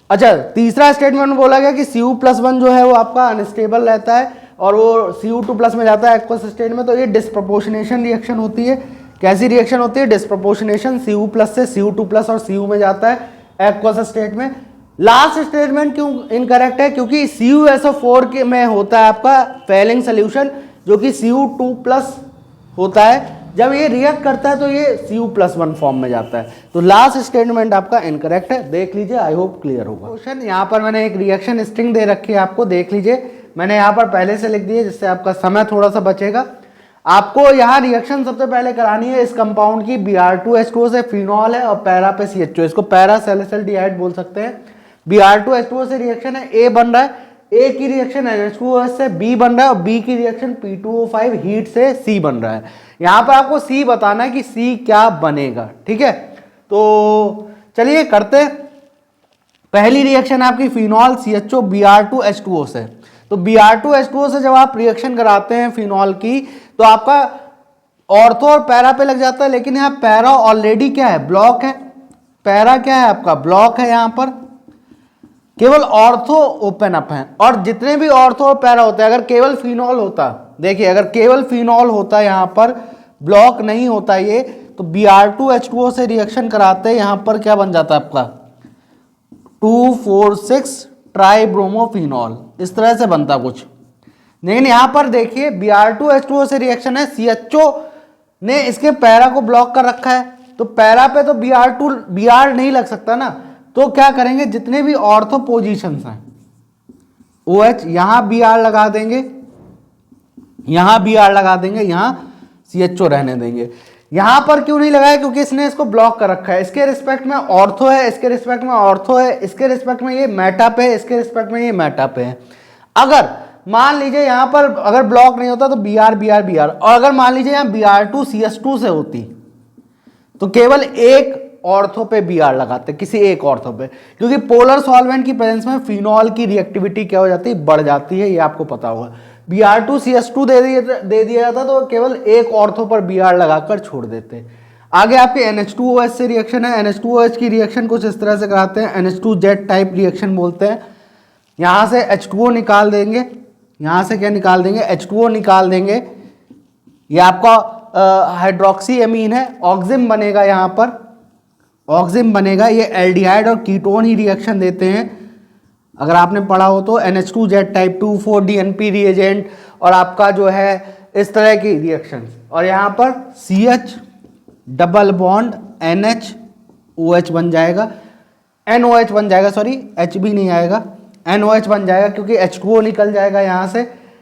अच्छा, तीसरा स्टेटमेंट बोला गया कि Cu+1 जो है वो आपका अनस्टेबल रहता है और वो Cu2+ में जाता है एक्वस स्टेट में। तो ये डिस्प्रोपोर्शनेशन रिएक्शन होती है। कैसी रिएक्शन होती है, डिस्प्रोपोर्शनेशन, Cu+ से Cu2+ और Cu में जाता है एक्वस स्टेट में। लास्ट स्टेटमेंट क्यों इनकरेक्ट है, क्योंकि CuSO4 के में होता है आपका फैलिंग सोल्यूशन जो कि Cu2+ होता है। जब ये रिएक्ट करता है तो ये Cu+1 फॉर्म में जाता है। तो लास्ट स्टेटमेंट आपका इनकरेक्ट है। देख लीजिए, आई होप क्लियर होगा। क्वेश्चन यहाँ पर मैंने एक रिएक्शन स्ट्रिंग दे रखी है आपको, देख लीजिए। मैंने यहाँ पर पहले से लिख दिया जिससे आपका समय थोड़ा सा बचेगा। आपको यहाँ रिएक्शन सबसे पहले करानी है इस कंपाउंड की, Br2H2O से फिनॉल है और पैरा पे CHO, इसको पैरा सैलिसिलडिहाइड बोल सकते हैं। Br2H2O से रिएक्शन है, A बन रहा है, A की रिएक्शन NH2OH से B बन रहा है और B की रिएक्शन P2O5 हीट से C बन रहा है। यहाँ पर आपको C बताना है कि C क्या बनेगा, ठीक है। तो चलिए करते हैं। पहली रिएक्शन आपकी फिनॉल CHO Br2H2O से। तो Br2H2O से जब आप रिएक्शन कराते हैं फिनॉल की, तो आपका ऑर्थो और पैरा पे लग जाता है, लेकिन यहाँ पैरा ऑलरेडी क्या है, ब्लॉक है। पैरा क्या है आपका, ब्लॉक है। यहाँ पर केवल ऑर्थो ओपन अप है, और जितने भी ऑर्थो और पैरा होते हैं, अगर केवल फिनॉल होता, देखिए अगर केवल फिनॉल होता, यहाँ पर ब्लॉक नहीं होता ये, तो Br2H2O से रिएक्शन कराते हैं, यहाँ पर क्या बन जाता है आपका 2,4,6 ट्राइब्रोमोफिनॉल, इस तरह से बनता कुछ। लेकिन यहां पर देखिए Br2H2O से रिएक्शन है, CHO ने इसके पैरा को ब्लॉक कर रखा है, तो पैरा पे तो Br नहीं लग सकता ना। तो क्या करेंगे, जितने भी ऑर्थो पोजीशंस हैं OH, यहां Br लगा देंगे, यहां Br लगा देंगे, यहां CHO रहने देंगे। यहां पर क्यों नहीं लगाया, क्योंकि इसने इसको ब्लॉक कर रखा है। इसके रिस्पेक्ट में ऑर्थो है, इसके रिस्पेक्ट में ऑर्थो है, इसके रिस्पेक्ट में ये मेटा पे है, इसके रिस्पेक्ट में ये मेटा पे है। अगर मान लीजिए यहां पर अगर ब्लॉक नहीं होता तो Br, और अगर मान लीजिए यहां Br2CH2 से होती तो केवल एक ऑर्थो पे Br लगाते, किसी एक ऑर्थो पे, क्योंकि पोलर सॉल्वेंट की प्रेजेंस में फिनॉल की रिएक्टिविटी क्या हो जाती है, बढ़ जाती है, ये आपको पता होगा। Br2CH2 दे दिया जाता तो केवल एक ऑर्थो पर Br लगाकर छोड़ देते। आगे आपके NH2OH से रिएक्शन है, NH2OH की रिएक्शन कुछ इस तरह से कराते हैं, NH2Z टाइप रिएक्शन बोलते हैं। यहां से H2O निकाल देंगे, यहां से क्या निकाल देंगे, H2O निकाल देंगे। ये आपका हाइड्रोक्सी एमीन है, ऑक्सिम बनेगा, यहां पर ऑक्सिम बनेगा। ये एल्डिहाइड और कीटोन ही रिएक्शन देते हैं, अगर आपने पढ़ा हो तो। NH2Z टाइप 2,4-DNP रिएजेंट और आपका जो है इस तरह की रिएक्शन। और यहाँ पर CH डबल बॉन्ड NHOH बन जाएगा, NOH बन जाएगा, सॉरी H भी नहीं आएगा, NOH बन जाएगा, क्योंकि H2O निकल जाएगा यहाँ से।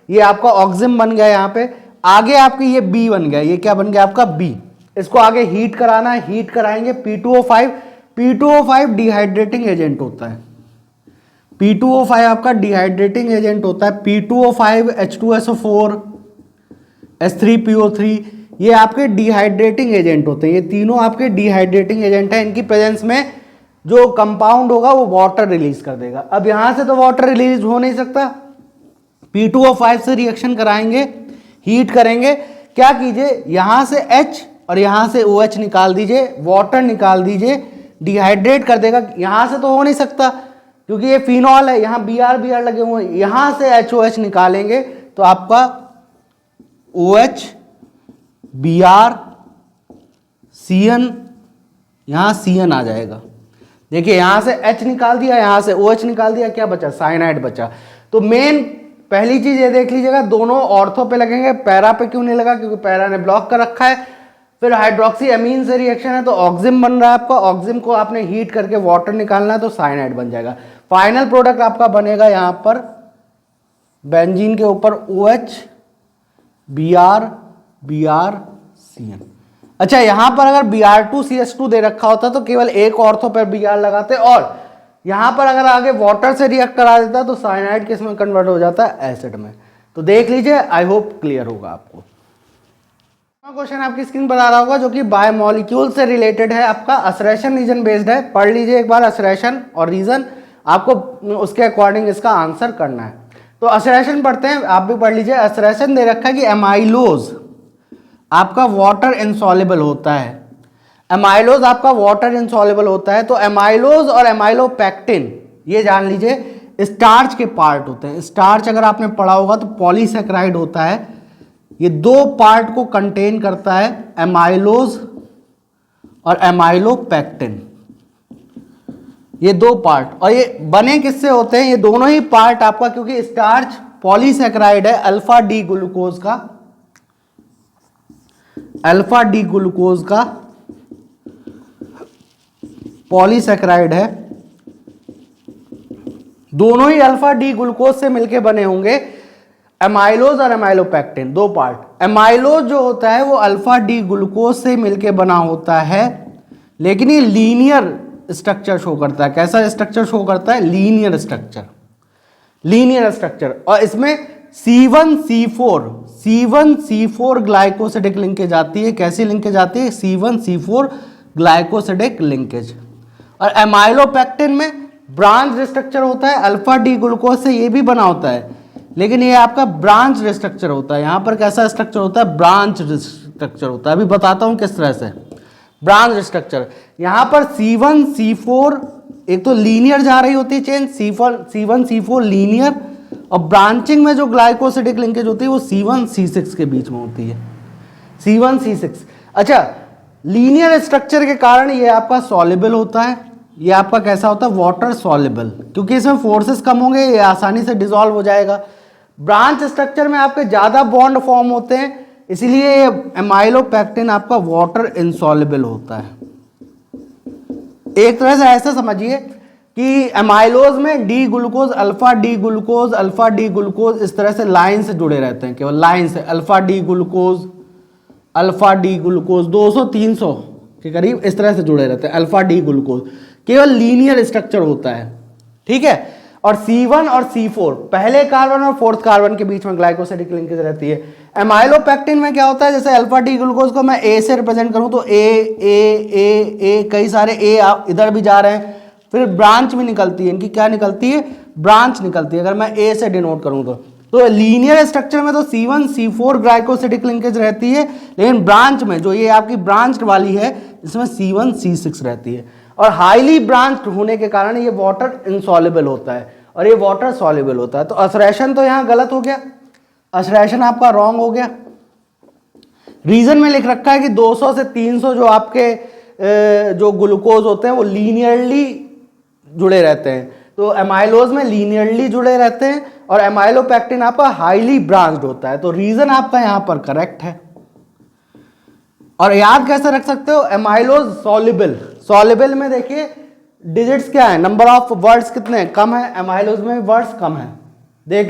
ये आपका ऑक्सिम बन गया यहाँ पे। आगे आपकी ये B बन गया, ये क्या बन गया आपका B। इसको आगे हीट कराना है, हीट कराएंगे P2O5। P2O5 डिहाइड्रेटिंग एजेंट होता है, P2O5 आपका डिहाइड्रेटिंग एजेंट होता है। P2O5 H2SO4 H3PO3 ये आपके डिहाइड्रेटिंग एजेंट होते हैं। ये तीनों आपके डिहाइड्रेटिंग एजेंट हैं। इनकी प्रेजेंस में जो कंपाउंड होगा वो वाटर रिलीज कर देगा। अब यहां से तो वाटर रिलीज हो नहीं सकता, P2O5 से रिएक्शन कराएंगे, हीट करेंगे। क्या कीजिए, यहां से H और यहां से OH निकाल दीजिए, वाटर निकाल दीजिए, डिहाइड्रेट कर देगा। यहां से तो हो नहीं सकता क्योंकि ये फिनॉल है, यहाँ Br लगे हुए हैं। यहां से HOH निकालेंगे तो आपका OH Br CN, यहां CN आ जाएगा। देखिए यहां से H निकाल दिया, यहां से OH निकाल दिया, क्या बचा, साइनाइड बचा। तो मेन पहली चीज ये देख लीजिएगा, दोनों ऑर्थो पे लगेंगे, पैरा पे क्यों नहीं लगा, क्योंकि पैरा ने ब्लॉक कर रखा है। फिर हाइड्रोक्सी एमीन से रिएक्शन है तो ऑक्सिम बन रहा है आपका, ऑक्सिम को आपने हीट करके वाटर निकालना है तो साइनाइड बन जाएगा। फाइनल प्रोडक्ट आपका बनेगा यहां पर बेंजीन के ऊपर OH Br CN। अच्छा, यहां पर अगर Br2CH2 दे रखा होता तो केवल एक ऑर्थो पर Br लगाते, और यहां पर अगर आगे वाटर से रिएक्ट करा देता तो साइनाइड किस में कन्वर्ट हो जाता है, एसिड में। तो देख लीजिए, आई होप क्लियर होगा आपको। क्वेश्चन आपकी स्क्रीन पर आ रहा होगा जो कि बायोमोलिक्यूल से रिलेटेड है, आपका असरेशन रीजन बेस्ड है। पढ़ लीजिए एक बार असरेशन और रीजन, आपको उसके अकॉर्डिंग इसका आंसर करना है। तो असरेशन पढ़ते हैं, आप भी पढ़ लीजिए। असरेशन दे रखा है कि एमाइलोज आपका वाटर इनसॉल्युबल होता है, एमाइलोज आपका वाटर इनसॉल्युबल होता है। तो एमाइलोज और एमाइलोपेक्टिन ये जान लीजिए स्टार्च के पार्ट होते हैं। स्टार्च अगर आपने पढ़ा होगा तो पॉलीसेकेराइड होता है, ये दो पार्ट को कंटेन करता है, एमाइलोज और एमाइलोपेक्टिन, ये दो पार्ट। और ये बने किससे होते हैं, ये दोनों ही पार्ट आपका, क्योंकि स्टार्च पॉलीसेकेराइड है, अल्फा डी ग्लूकोज का, अल्फा डी ग्लूकोज का पॉलीसेकेराइड है, दोनों ही अल्फा डी ग्लूकोज से मिलके बने होंगे। एमाइलोज और एमाइलोपेक्टिन दो पार्ट। एमाइलोज जो होता है वो अल्फा डी ग्लूकोज से मिलके बना होता है, लेकिन ये लीनियर स्ट्रक्चर शो करता है। कैसा स्ट्रक्चर शो करता है? Linear structure, linear structure. और इसमें C1C4 ग्लाइकोसिडिक लिंकेज आती है। कैसी लिंकेज आती है? C1C4 glycosidic linkage. और एमाइलोपेक्टिन में ब्रांच स्ट्रक्चर होता है, अल्फा डी ग्लूकोज से ये भी बना होता है, लेकिन ये आपका ब्रांच स्ट्रक्चर होता है। यहां पर कैसा स्ट्रक्चर होता है? ब्रांच स्ट्रक्चर होता है। अभी बताता हूं किस तरह से ब्रांच स्ट्रक्चर। यहां पर C1C4 एक तो लीनियर जा रही होती है चेन, C1C4 लीनियर, और ब्रांचिंग में जो ग्लाइकोसिडिक लिंकेज होती है वो C1C6 के बीच में होती है, C1C6। अच्छा, लीनियर स्ट्रक्चर के कारण ये आपका सॉल्युबल होता है। ये आपका कैसा होता है? वाटर सॉल्युबल, क्योंकि इसमें फोर्सेस कम होंगे, ये आसानी से डिसॉल्व हो जाएगा। ब्रांच स्ट्रक्चर में आपके ज़्यादा बॉन्ड फॉर्म होते हैं, इसलिए ये एमाइलोपेक्टिन आपका वाटर इनसॉल्युबल होता है। एक तरह से ऐसा समझिए कि एमाइलोज में D glucose alpha D glucose इस तरह से लाइन से जुड़े रहते हैं, केवल लाइन से। अल्फा डी ग्लूकोज 200-300 के करीब इस तरह से जुड़े रहते हैं। अल्फा डी ग्लूकोज केवल लीनियर स्ट्रक्चर होता है, ठीक है। और C1 और C4 पहले कार्बन और फोर्थ कार्बन के बीच में ग्लाइकोसिडिक लिंकेज रहती है। एमाइलोपेक्टिन में क्या होता है? जैसे अल्फा डी ग्लूकोज को मैं ए से रिप्रेजेंट करूं तो ए कई सारे ए इधर भी जा रहे हैं, फिर ब्रांच भी निकलती है। इनकी क्या निकलती है? ब्रांच निकलती है, अगर मैं ए से डिनोट करूं तो लीनियर स्ट्रक्चर में तो C1C4 ग्लाइकोसिडिक लिंकेज रहती है, लेकिन ब्रांच में जो ये आपकी ब्रांच वाली है इसमें C1C6 रहती है। और हाईली ब्रांच्ड होने के कारण ये वाटर इनसॉल्युबल होता है और ये वाटर सॉल्युबल होता है। तो असरेशन तो यहाँ गलत हो गया, असरेशन आपका रॉन्ग हो गया। रीजन में लिख रखा है कि 200 से 300 जो आपके जो ग्लूकोज होते हैं वो लीनियरली जुड़े रहते हैं, तो एमाइलोज में लीनियरली जुड़े रहते हैं और एमाइलोपेक्टिन आपका हाईली ब्रांच्ड होता है। तो रीजन आपका यहाँ पर करेक्ट है। और याद कैसे रख सकते हो? एमाइलोज सॉल्युबल, सॉल्युबल में देखिए डिजिट्स क्या है, नंबर ऑफ वर्ड्स कितने कम है, एमाइलोज में वर्ड्स कम है। देख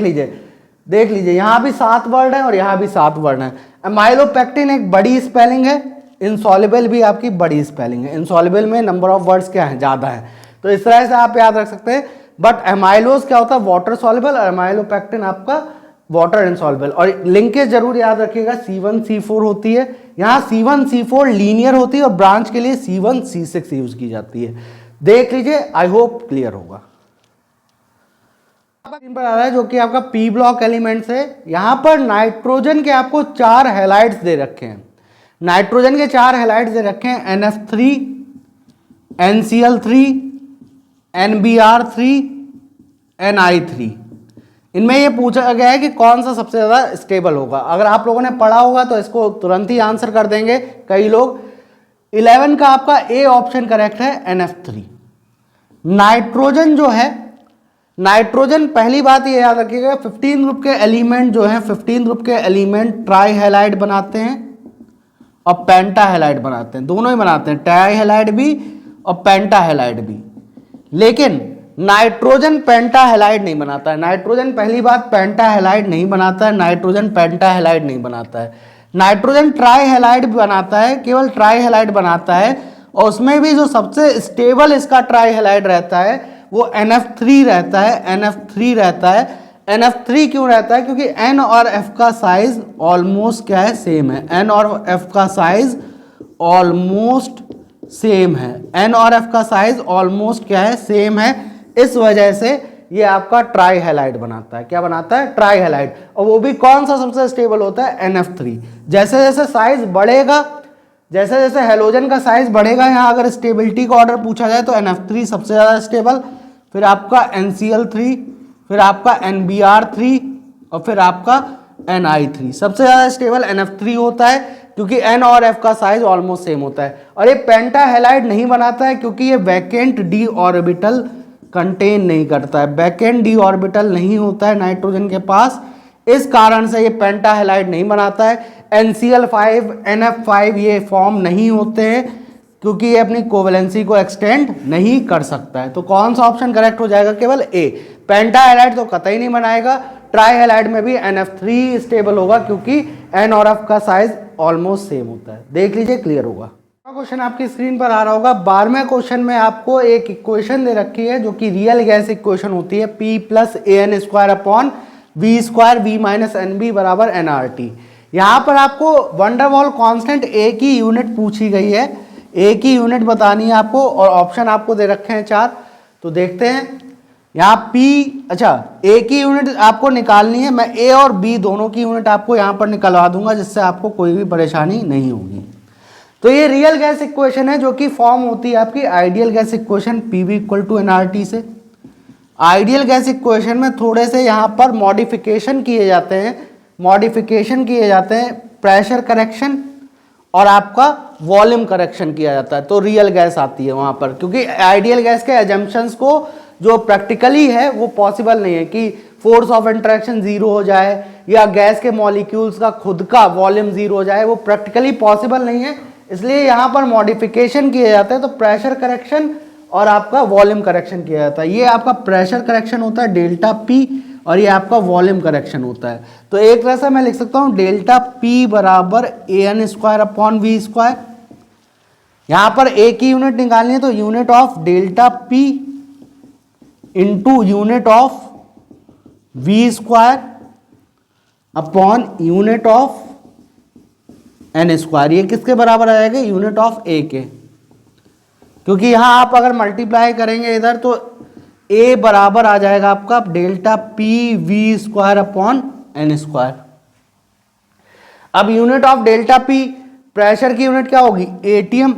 लीजिए यहाँ भी 7 वर्ड है और यहाँ भी 7 वर्ड है। एमाइलोपेक्टिन एक बड़ी स्पेलिंग है, इनसॉल्युबल भी आपकी बड़ी स्पेलिंग है। इनसॉल्युबल में नंबर ऑफ वर्ड्स क्या है? ज़्यादा है। तो इस तरह से आप याद रख सकते हैं। बट एमाइलोज क्या होता है? वाटर सॉल्युबल, और एमाइलोपेक्टिन आपका वाटर इनसॉल्युबल। और लिंकेज जरूर याद रखिएगा, C1C4 होती है। यहाँ C1C4 लीनियर होती है और ब्रांच के लिए C1C6 यूज की जाती है। देख लीजिए, आई होप क्लियर होगा। स्क्रीन पर आ रहा है जो कि आपका पी ब्लॉक एलिमेंट्स है। यहां पर नाइट्रोजन के आपको 4 हैलाइड्स दे रखे हैं। नाइट्रोजन के 4 हैलाइड्स दे रखे हैं, NF3, NCl3, NBr3, Ni3। इनमें ये पूछा गया है कि कौन सा सबसे ज़्यादा स्टेबल होगा। अगर आप लोगों ने पढ़ा होगा तो इसको तुरंत ही आंसर कर देंगे कई लोग। 11 का आपका ए ऑप्शन करेक्ट है, NF3। नाइट्रोजन जो है, नाइट्रोजन पहली बात ये याद रखिएगा, 15 ग्रुप के एलिमेंट जो हैं, 15 ग्रुप के एलिमेंट ट्राई हैलाइड बनाते हैं और पेंटा हैलाइड बनाते हैं, दोनों ही बनाते हैं, ट्राई हैलाइड भी और पेंटा हैलाइड भी। लेकिन नाइट्रोजन पेंटा हैलाइड नहीं बनाता है। नाइट्रोजन पहली बात पेंटा हैलाइड नहीं बनाता है, नाइट्रोजन पेंटा हैलाइड नहीं बनाता है। नाइट्रोजन ट्राई हैलाइड बनाता है, केवल ट्राई हैलाइड बनाता है, और उसमें भी जो सबसे स्टेबल इसका ट्राई हैलाइड रहता है वो NF3 रहता है। NF3 रहता है। NF3 क्यों रहता है? क्योंकि N और F का साइज ऑलमोस्ट क्या है? सेम है। N और F का साइज ऑलमोस्ट सेम है। N और F का साइज ऑलमोस्ट क्या है? सेम है। इस वजह से ये आपका ट्राई हैलाइड बनाता है। क्या बनाता है? Try halide. और वो भी कौन सा सबसे स्टेबल होता है? NF3। जैसे जैसे साइज बढ़ेगा, जैसे जैसे हेलोजन का साइज बढ़ेगा, यहाँ अगर स्टेबिलिटी का ऑर्डर पूछा जाए तो NF3 सबसे ज़्यादा स्टेबल, फिर आपका NCl3, फिर आपका NBr3 और फिर आपका Ni3। सबसे ज़्यादा स्टेबल NF3 होता है क्योंकि N और F का साइज ऑलमोस्ट सेम होता है। और ये पेंटा हैलाइड नहीं बनाता है क्योंकि ये वैकेंट डी ऑर्बिटल कंटेन नहीं करता है। वैकेंट डी ऑर्बिटल नहीं होता है नाइट्रोजन के पास, इस कारण से ये पेंटा हैलाइड नहीं बनाता है। NCl5, NF5 ये फॉर्म नहीं होते हैं क्योंकि ये अपनी कोवेलेंसी को एक्सटेंड नहीं कर सकता है। तो कौन सा ऑप्शन करेक्ट हो जाएगा? केवल ए। पेंटा हैलाइड तो कतई नहीं बनाएगा। ट्राई हैलाइड में भी NF3 स्टेबल होगा क्योंकि N और F का साइज ऑलमोस्ट सेम होता है। देख लीजिए, क्लियर होगा। क्वेश्चन आपकी स्क्रीन पर आ रहा होगा। 12वें क्वेश्चन में आपको एक इक्वेशन दे रखी है जो कि रियल गैस इक्वेशन होती है, P + AN² upon V² V - NB बराबर nRT। यहाँ पर आपको वंडरवॉल कांस्टेंट A की यूनिट पूछी गई है, A की यूनिट बतानी है आपको और ऑप्शन आपको दे रखे हैं 4। तो देखते हैं यहाँ P, अच्छा A की यूनिट आपको निकालनी है। मैं A और B दोनों की यूनिट आपको यहाँ पर निकलवा दूंगा जिससे आपको कोई भी परेशानी नहीं होगी। तो ये रियल गैस इक्वेशन है जो कि फॉर्म होती है आपकी ideal gas equation PV = nRT से। आइडियल गैस इक्वेशन में थोड़े से यहाँ पर मॉडिफिकेशन किए जाते हैं, प्रेशर करेक्शन और आपका वॉल्यूम करेक्शन किया जाता है, तो रियल गैस आती है वहाँ पर। क्योंकि आइडियल गैस के एजम्पशंस को जो प्रैक्टिकली है वो पॉसिबल नहीं है कि फोर्स ऑफ इंटरेक्शन 0 हो जाए या गैस के मॉलिक्यूल्स का खुद का वॉल्यूम 0 हो जाए, वो प्रैक्टिकली पॉसिबल नहीं है। इसलिए यहाँ पर मॉडिफिकेशन किए जाते हैं, तो प्रेशर करेक्शन और आपका वॉल्यूम करेक्शन किया जाता है। ये आपका प्रेशर करेक्शन होता है ΔP और ये आपका वॉल्यूम करेक्शन होता है। तो एक तरह से मैं लिख सकता हूँ ΔP बराबर AN² अपॉन V²। यहाँ पर A की यूनिट निकालनी है तो unit of ΔP into unit of V² upon unit of N²। ये किसके बराबर आ जाएगा? यूनिट ऑफ A के, क्योंकि यहां आप अगर मल्टीप्लाई करेंगे इधर तो A बराबर आ जाएगा आपका ΔP V² अपॉन N²। अब यूनिट ऑफ ΔP, प्रेशर की यूनिट क्या होगी? ATM।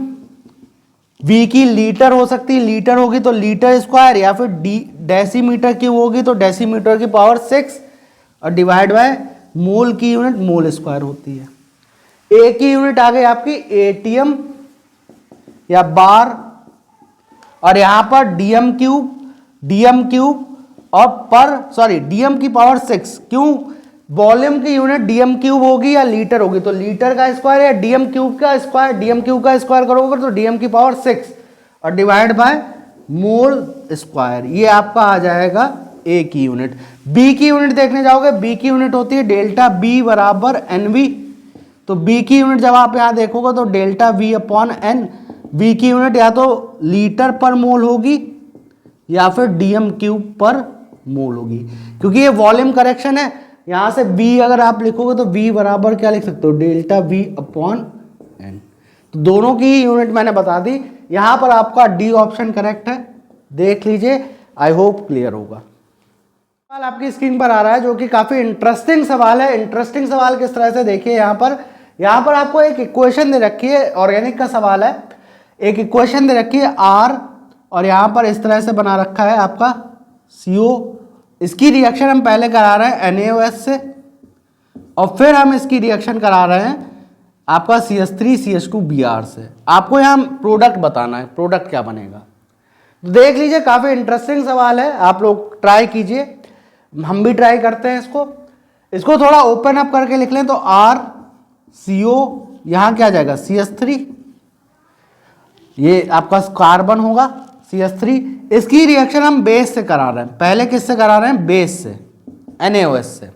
V की लीटर हो सकती है, लीटर होगी तो लीटर स्क्वायर, या फिर डेसीमीटर की होगी तो डेसीमीटर की पावर 6 और डिवाइड बाय मोल की यूनिट मोल स्क्वायर होती है। A की यूनिट आ गई आपकी ATM या बार, और यहां पर DM क्यूब और DM की पावर 6। क्यों? वॉल्यूम की यूनिट DM क्यूब होगी या लीटर होगी, तो लीटर का स्क्वायर या DM क्यूब का स्क्वायर करोगे तो DM की पावर 6 और डिवाइड बाय मोल स्क्वायर। ये आपका आ जाएगा A की यूनिट। B की यूनिट देखने जाओगे, B की यूनिट होती है ΔB बराबर NV। तो B की यूनिट जब आप यहां देखोगे तो ΔV अपॉन N। V की यूनिट या तो लीटर पर मोल होगी या फिर DM क्यूब पर मोल होगी। क्योंकि ये वॉल्यूम करेक्शन है, यहां से V अगर आप लिखोगे तो V बराबर क्या लिख सकते हो? ΔV upon N। तो दोनों की यूनिट मैंने बता दी। यहां पर आपका D ऑप्शन करेक्ट है, देख लीजिए। आई होप क्लियर होगा। सवाल आपकी स्क्रीन पर आ रहा है जो कि काफी इंटरेस्टिंग सवाल है। इंटरेस्टिंग सवाल किस तरह से, देखिए यहां पर आपको एक इक्वेशन दे रखी है, ऑर्गेनिक का सवाल है। एक इक्वेशन दे रखी है R और यहां पर इस तरह से बना रखा है आपका CO। इसकी रिएक्शन हम पहले करा रहे हैं NaOH से और फिर हम इसकी रिएक्शन करा रहे हैं आपका CH3CH2Br से। आपको यहां प्रोडक्ट बताना है, प्रोडक्ट क्या बनेगा। तो देख लीजिए, काफी इंटरेस्टिंग सवाल है, आप लोग ट्राई कीजिए, हम भी ट्राई करते हैं इसको थोड़ा ओपन अप करके लिख लें तो RCO, यहां क्या जाएगा? CH3, ये आपका कार्बन होगा CH3। इसकी रिएक्शन हम बेस से करा रहे हैं। पहले किससे करा रहे हैं? बेस से, NaOH से।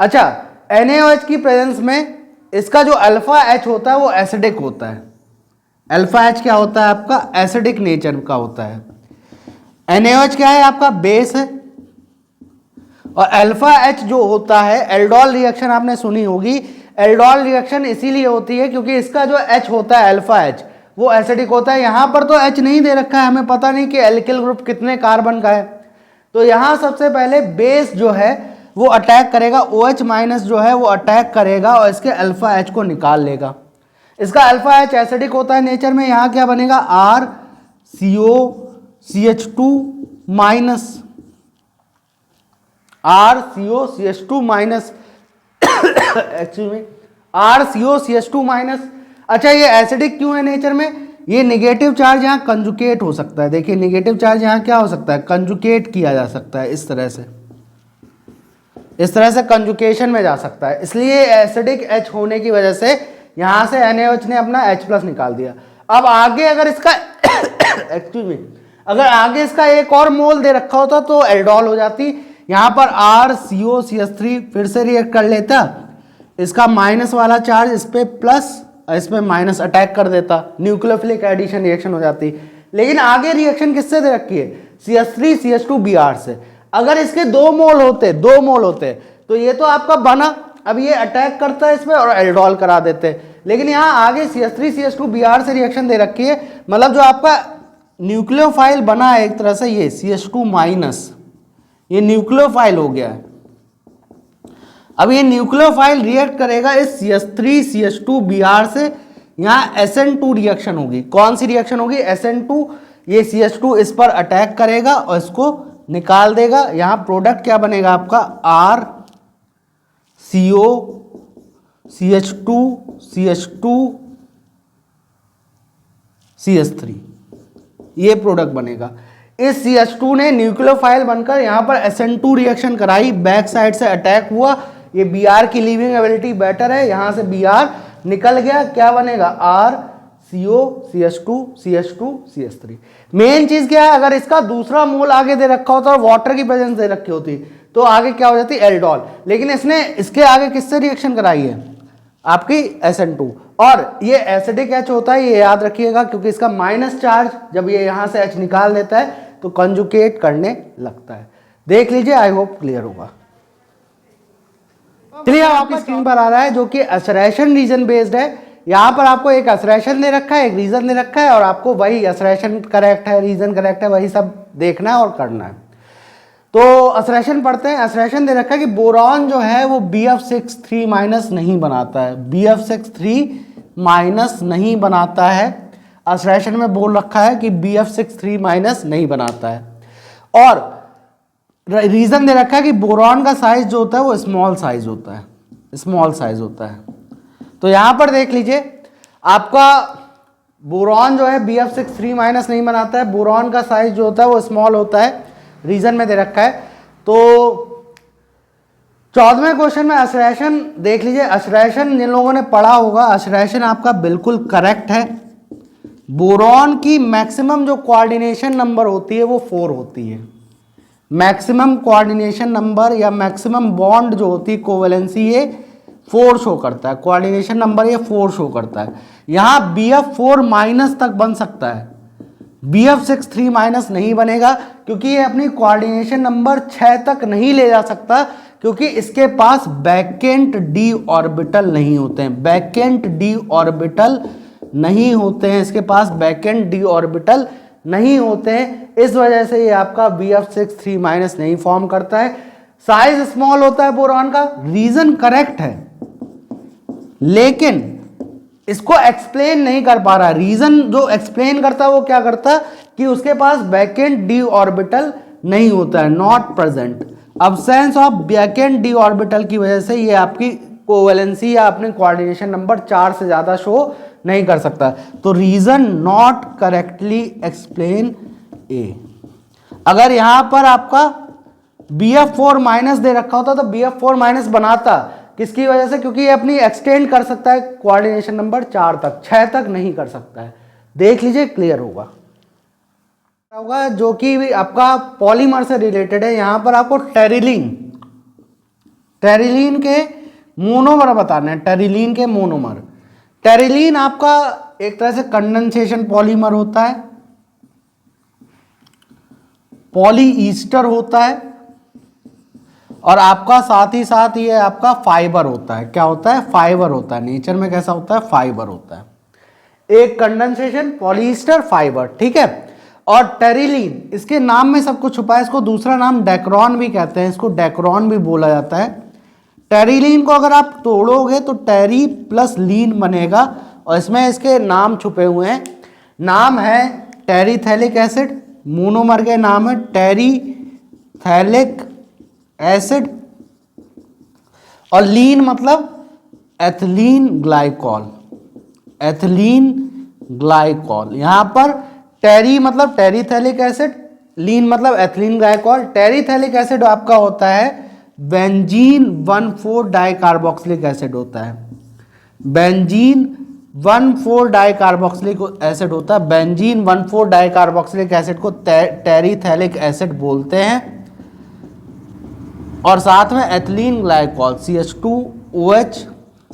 अच्छा, NaOH की प्रेजेंस में इसका जो अल्फा H होता है वो एसिडिक होता है। अल्फा H क्या होता है आपका? एसिडिक नेचर का होता है। NaOH क्या है? आपका बेस है। और अल्फा H जो होता है, एल्डोल रिएक्शन आपने सुनी होगी। एल्डोल रिएक्शन इसीलिए होती है क्योंकि इसका जो H होता है अल्फा H वो एसिडिक होता है। यहां पर तो H नहीं दे रखा है, हमें पता नहीं कि एल्किल ग्रुप कितने कार्बन का है। तो यहां सबसे पहले बेस जो है वो अटैक करेगा, OH माइनस जो है वो अटैक करेगा और इसके अल्फा H को निकाल लेगा। इसका अल्फा H एसिडिक होता है नेचर में। यहां क्या बनेगा? RCOCH2 minus, RCOCH2 minus RCOCH2 minus. अच्छा, ये एसिडिक क्यों है नेचर में? ये नेगेटिव चार्ज यहाँ कंजुकेट हो सकता है। देखिए, नेगेटिव चार्ज यहाँ क्या हो सकता है? कंजुकेट किया जा सकता है, इस तरह से कंजुकेशन में जा सकता है। इसलिए एसिडिक H होने की वजह से यहां से NaOH ने अपना H+ निकाल दिया। अब आगे अगर इसका एक्सक्यूज मी, अगर आगे इसका एक और मोल दे रखा होता तो एल्डोल हो जाती। यहाँ पर RCOCH3 फिर से रिएक्ट कर लेता, इसका माइनस वाला चार्ज इस पे प्लस, इस पे माइनस अटैक कर देता, न्यूक्लियोफिलिक एडिशन रिएक्शन हो जाती। लेकिन आगे रिएक्शन किससे दे रखी है, CH3CH2Br से। अगर इसके 2 मोल होते तो ये तो आपका बना, अब ये अटैक करता है इसमें और एल्डोल करा देते। लेकिन यहाँ आगे CH3CH2Br से रिएक्शन दे रखी है, मतलब जो आपका न्यूक्लियोफाइल बना है एक तरह से, ये CH2- ये न्यूक्लियोफाइल हो गया है। अब ये न्यूक्लियोफाइल रिएक्ट करेगा इस CH3CH2Br से, यहाँ SN2 रिएक्शन होगी। कौन सी रिएक्शन होगी, SN2। ये CH2 इस पर अटैक करेगा और इसको निकाल देगा। यहाँ प्रोडक्ट क्या बनेगा आपका, RCOCH2CH2CH3, ये प्रोडक्ट बनेगा। इस CH2 ने न्यूक्लियोफाइल बनकर यहाँ पर SN2 रिएक्शन कराई, बैक साइड से अटैक हुआ। ये Br की लीविंग एबिलिटी बेटर है, यहाँ से Br निकल गया, क्या बनेगा, RCOCH2CH2CH3। मेन चीज क्या है, अगर इसका दूसरा मोल आगे दे रखा होता और वाटर की प्रेजेंस दे रखी होती तो आगे क्या हो जाती, एल्डोल। लेकिन इसने इसके आगे किससे रिएक्शन कराई है, आपकी SN2। और ये एसिडिक H होता है, ये याद रखिएगा, क्योंकि इसका माइनस चार्ज जब ये यहां से H निकाल देता है तो कंजुगेट करने लगता है। देख लीजिए, आई होप क्लियर होगा। चलिए आपकी स्क्रीन पर आ रहा है जो कि असरेशन रीजन बेस्ड है। यहाँ पर आपको एक असरेशन दे रखा है, एक रीजन दे रखा है, और आपको वही असरेशन करेक्ट है, रीजन करेक्ट है, वही सब देखना है और करना है। तो असरेशन पढ़ते हैं। असरेशन दे रखा है कि बोरॉन जो है वो BF6 3- नहीं बनाता है, BF6 3- नहीं बनाता है। असरेशन में बोल रखा है कि BF6 3- नहीं बनाता है। और रीजन दे रखा है कि बोरॉन का साइज जो होता है वो स्मॉल साइज होता है। तो यहां पर देख लीजिए, आपका बोरॉन जो है BF6 3- नहीं बनाता है, बोरॉन का साइज जो होता है वो स्मॉल होता है, रीजन में दे रखा है। तो 14वें क्वेश्चन में असरेशन देख लीजिए। असरेशन जिन लोगों ने पढ़ा होगा, असरेशन आपका बिल्कुल करेक्ट है। बोरॉन की मैक्सिमम जो कोऑर्डिनेशन नंबर होती है वो 4 होती है। मैक्सिमम कोऑर्डिनेशन नंबर या मैक्सिमम बॉन्ड जो होती है, कोवेलेंसी, ये 4 शो करता है। कोऑर्डिनेशन नंबर ये 4 शो करता है। यहाँ BF4- तक बन सकता है, BF6 3- नहीं बनेगा, क्योंकि ये अपनी कोऑर्डिनेशन नंबर 6 तक नहीं ले जा सकता, क्योंकि इसके पास वैकेंट d ऑर्बिटल नहीं होते हैं। वैकेंट d ऑर्बिटल नहीं होते हैं, इसके पास वैकेंट d ऑर्बिटल नहीं होते हैं। इस वजह से ये आपका BF6 3- नहीं फॉर्म करता है। साइज स्मॉल होता है बोरॉन का, रीजन करेक्ट है, लेकिन इसको एक्सप्लेन नहीं कर पा रहा। रीजन जो एक्सप्लेन करता है वो क्या करता कि उसके पास वैकेंट d ऑर्बिटल नहीं होता है, not present. Absence of vacant d orbital की वजह से ये आपकी कोवेलेंसी या अपने कोऑर्डिनेशन नंबर 4 से ज्यादा शो नहीं कर सकता। तो रीजन नॉट करेक्टली एक्सप्लेन ए। अगर यहां पर आपका BF4- दे रखा होता तो BF4- बनाता, किसकी वजह से, क्योंकि ये अपनी एक्सटेंड कर सकता है कोऑर्डिनेशन नंबर 4 तक, 6 तक नहीं कर सकता है। देख लीजिए, क्लियर होगा जो कि आपका पॉलीमर से रिलेटेड है। यहां पर आपको टेरिलीन के मोनोमर बताने हैं। टेरिलीन के मोनोमर, टेरिलीन आपका एक तरह से कंडेंसेशन पॉलीमर होता है, पॉलीईस्टर होता है, और आपका साथ ही साथ ये आपका फाइबर होता है। क्या होता है, फाइबर होता है। नेचर में कैसा होता है, फाइबर होता है। एक कंडेंसेशन, पॉलीईस्टर, फाइबर, ठीक है। और टेरिलीन, इसके नाम में सब कुछ छुपा है। इसको दूसरा नाम डेक्रॉन भी कहते हैं, इसको डेक्रॉन भी बोला जाता है। टेरिलीन को अगर आप तोड़ोगे तो टेरी प्लस लीन बनेगा, और इसमें इसके नाम छुपे हुए हैं। नाम है टेरीथैलिक एसिड, मोनोमर के नाम है टेरीथैलिक एसिड, और लीन मतलब एथिलीन ग्लाइकॉल, एथिलीन ग्लाइकॉल। यहां पर टेरी मतलब टेरीथैलिक एसिड, लीन मतलब एथिलीन ग्लाइकॉल। टेरीथैलिक एसिड आपका होता है बेंजीन 1,4 डाइकार्बोक्सिलिक एसिड होता है। बेंजीन 1,4 डाइकार्बोक्सिलिक एसिड होता है। बेंजीन 1,4 डाइकार्बोक्सिलिक एसिड को टेरीथैलिक एसिड बोलते हैं। और साथ में एथिलीन ग्लाइकॉल CH2OH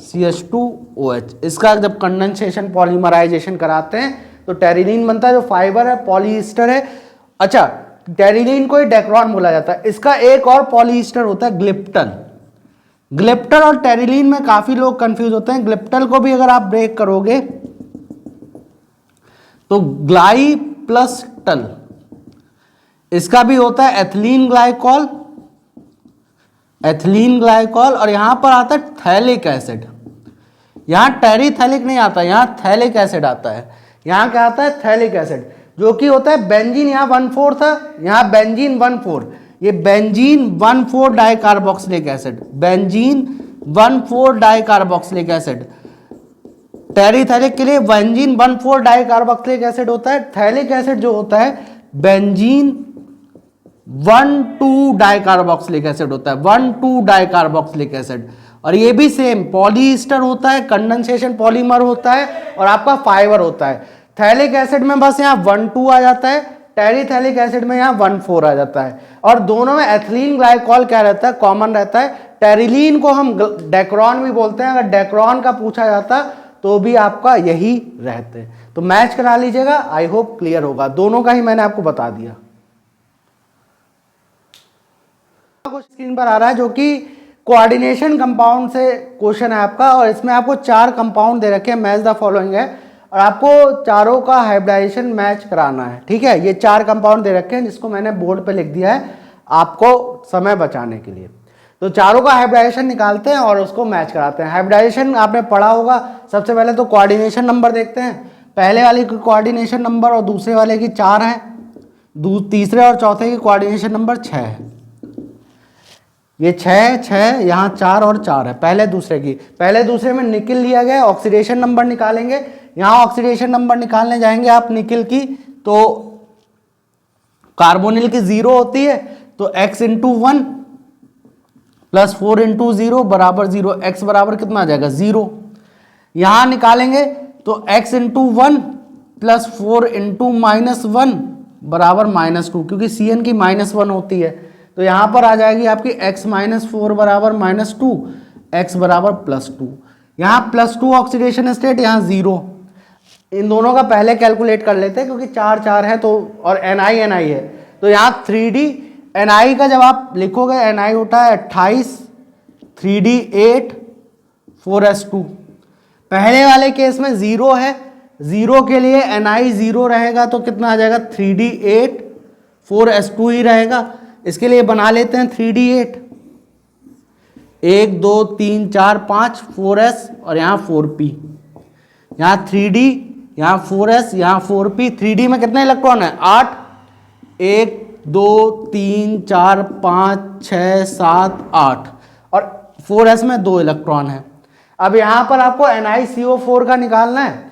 CH2OH। इसका जब कंडेंसेशन पॉलीमराइजेशन कराते हैं तो टेरिलीन बनता है, जो फाइबर है, पॉलीईस्टर है। अच्छा, टेरिलीन को ही डेक्रोन बोला जाता है। इसका एक और पॉलीईस्टर होता है ग्लिप्टन। ग्लिप्टन और टेरिलीन में काफी लोग कंफ्यूज होते हैं। ग्लिप्टन को भी अगर आप ब्रेक करोगे तो ग्लाई प्लस टल, इसका भी होता है एथिलीन ग्लाइकॉल, एथिलीन ग्लाइकॉल। और यहां पर आता है थैलिक एसिड। यहां टेरिथैलिक नहीं आता, यहां थैलिक एसिड आता है। यहां क्या आता है? थैलिक एसिड, जो कि होता है बेंजीन। यहां 1,4 था, यहां बेंजीन 1,4, ये benzene 1,4 dicarboxylic acid, benzene 1,4 dicarboxylic acid. Terephthalic के लिए बेंजीन 1,4 डाइकार्बोक्सिलिक एसिड होता है। थैलिक एसिड जो होता है बेंजीन 1,2 डाइकार्बोक्सिलिक एसिड होता है, 1,2 डाइकार्बोक्सिलिक एसिड। और ये भी सेम पॉलीईस्टर होता है, कंडेंसेशन पॉलीमर होता है और आपका फाइबर होता है। थैलिक एसिड में बस यहाँ 1,2 आ जाता है, टेरिथैलिक एसिड में यहाँ 1,4 आ जाता है। और दोनों में एथिलीन ग्लाइकॉल क्या रहता है? कॉमन रहता है। टेरिलीन को हम डेक्रोन भी बोलते हैं। अगर डेक्रोन का पूछा जाता तो भी आपका यही रहते। तो मैच करा लीजिएगा, आई होप क्लियर होगा। दोनों का ही मैंने आपको बता दिया। स्क्रीन पर आ रहा है जो कि कोऑर्डिनेशन कंपाउंड से क्वेश्चन है आपका, और इसमें आपको 4 कंपाउंड दे रखे हैं, मैच द फॉलोइंग है, और आपको चारों का हाइब्रिडाइजेशन मैच कराना है। ठीक है, ये 4 कंपाउंड दे रखे हैं जिसको मैंने बोर्ड पे लिख दिया है आपको समय बचाने के लिए। तो चारों का हाइब्रिडाइजेशन निकालते हैं और उसको मैच कराते हैं। हाइब्रिडाइजेशन आपने पढ़ा होगा। सबसे पहले तो कोऑर्डिनेशन नंबर देखते हैं। पहले वाले की कोऑर्डिनेशन नंबर और दूसरे वाले की 4 है, तीसरे और चौथे की कोऑर्डिनेशन नंबर 6 है। ये 6 यहाँ 4 और 4 है पहले दूसरे की। पहले दूसरे में निकिल लिया गया, ऑक्सीडेशन नंबर निकालेंगे। यहाँ ऑक्सीडेशन नंबर निकालने जाएंगे आप निकिल की, तो कार्बोनिल की 0 होती है, तो x इंटू 1 प्लस 4 इंटू 0 बराबर 0। x बराबर कितना आ जाएगा? 0। यहां निकालेंगे तो x इंटू 1 प्लस 4 इंटू -1 बराबर -2, क्योंकि Cn की -1 होती है। तो यहां पर आ जाएगी आपकी x -4 बराबर -2, x बराबर +2। यहाँ +2 ऑक्सीडेशन स्टेट, यहाँ 0। इन दोनों का पहले कैलकुलेट कर लेते हैं क्योंकि 4 4 है तो, और ni है, तो यहाँ 3D ni का जब आप लिखोगे ni होता है 28, 3D 8, 4s2। पहले वाले केस में 0 है, 0 के लिए ni 0 रहेगा तो कितना आ जाएगा? 3D 8, 4s2 ही रहेगा। इसके लिए बना लेते हैं 3D 8, 1 2 3 4 5 4s और यहाँ 4p। यहाँ 3D, यहाँ 4s, यहाँ 4p। 3D में कितने इलेक्ट्रॉन है? 8, 1 2 3 4 5 6 7 8, और 4s में 2 इलेक्ट्रॉन है। अब यहाँ पर आपको NiCO4 का निकालना है।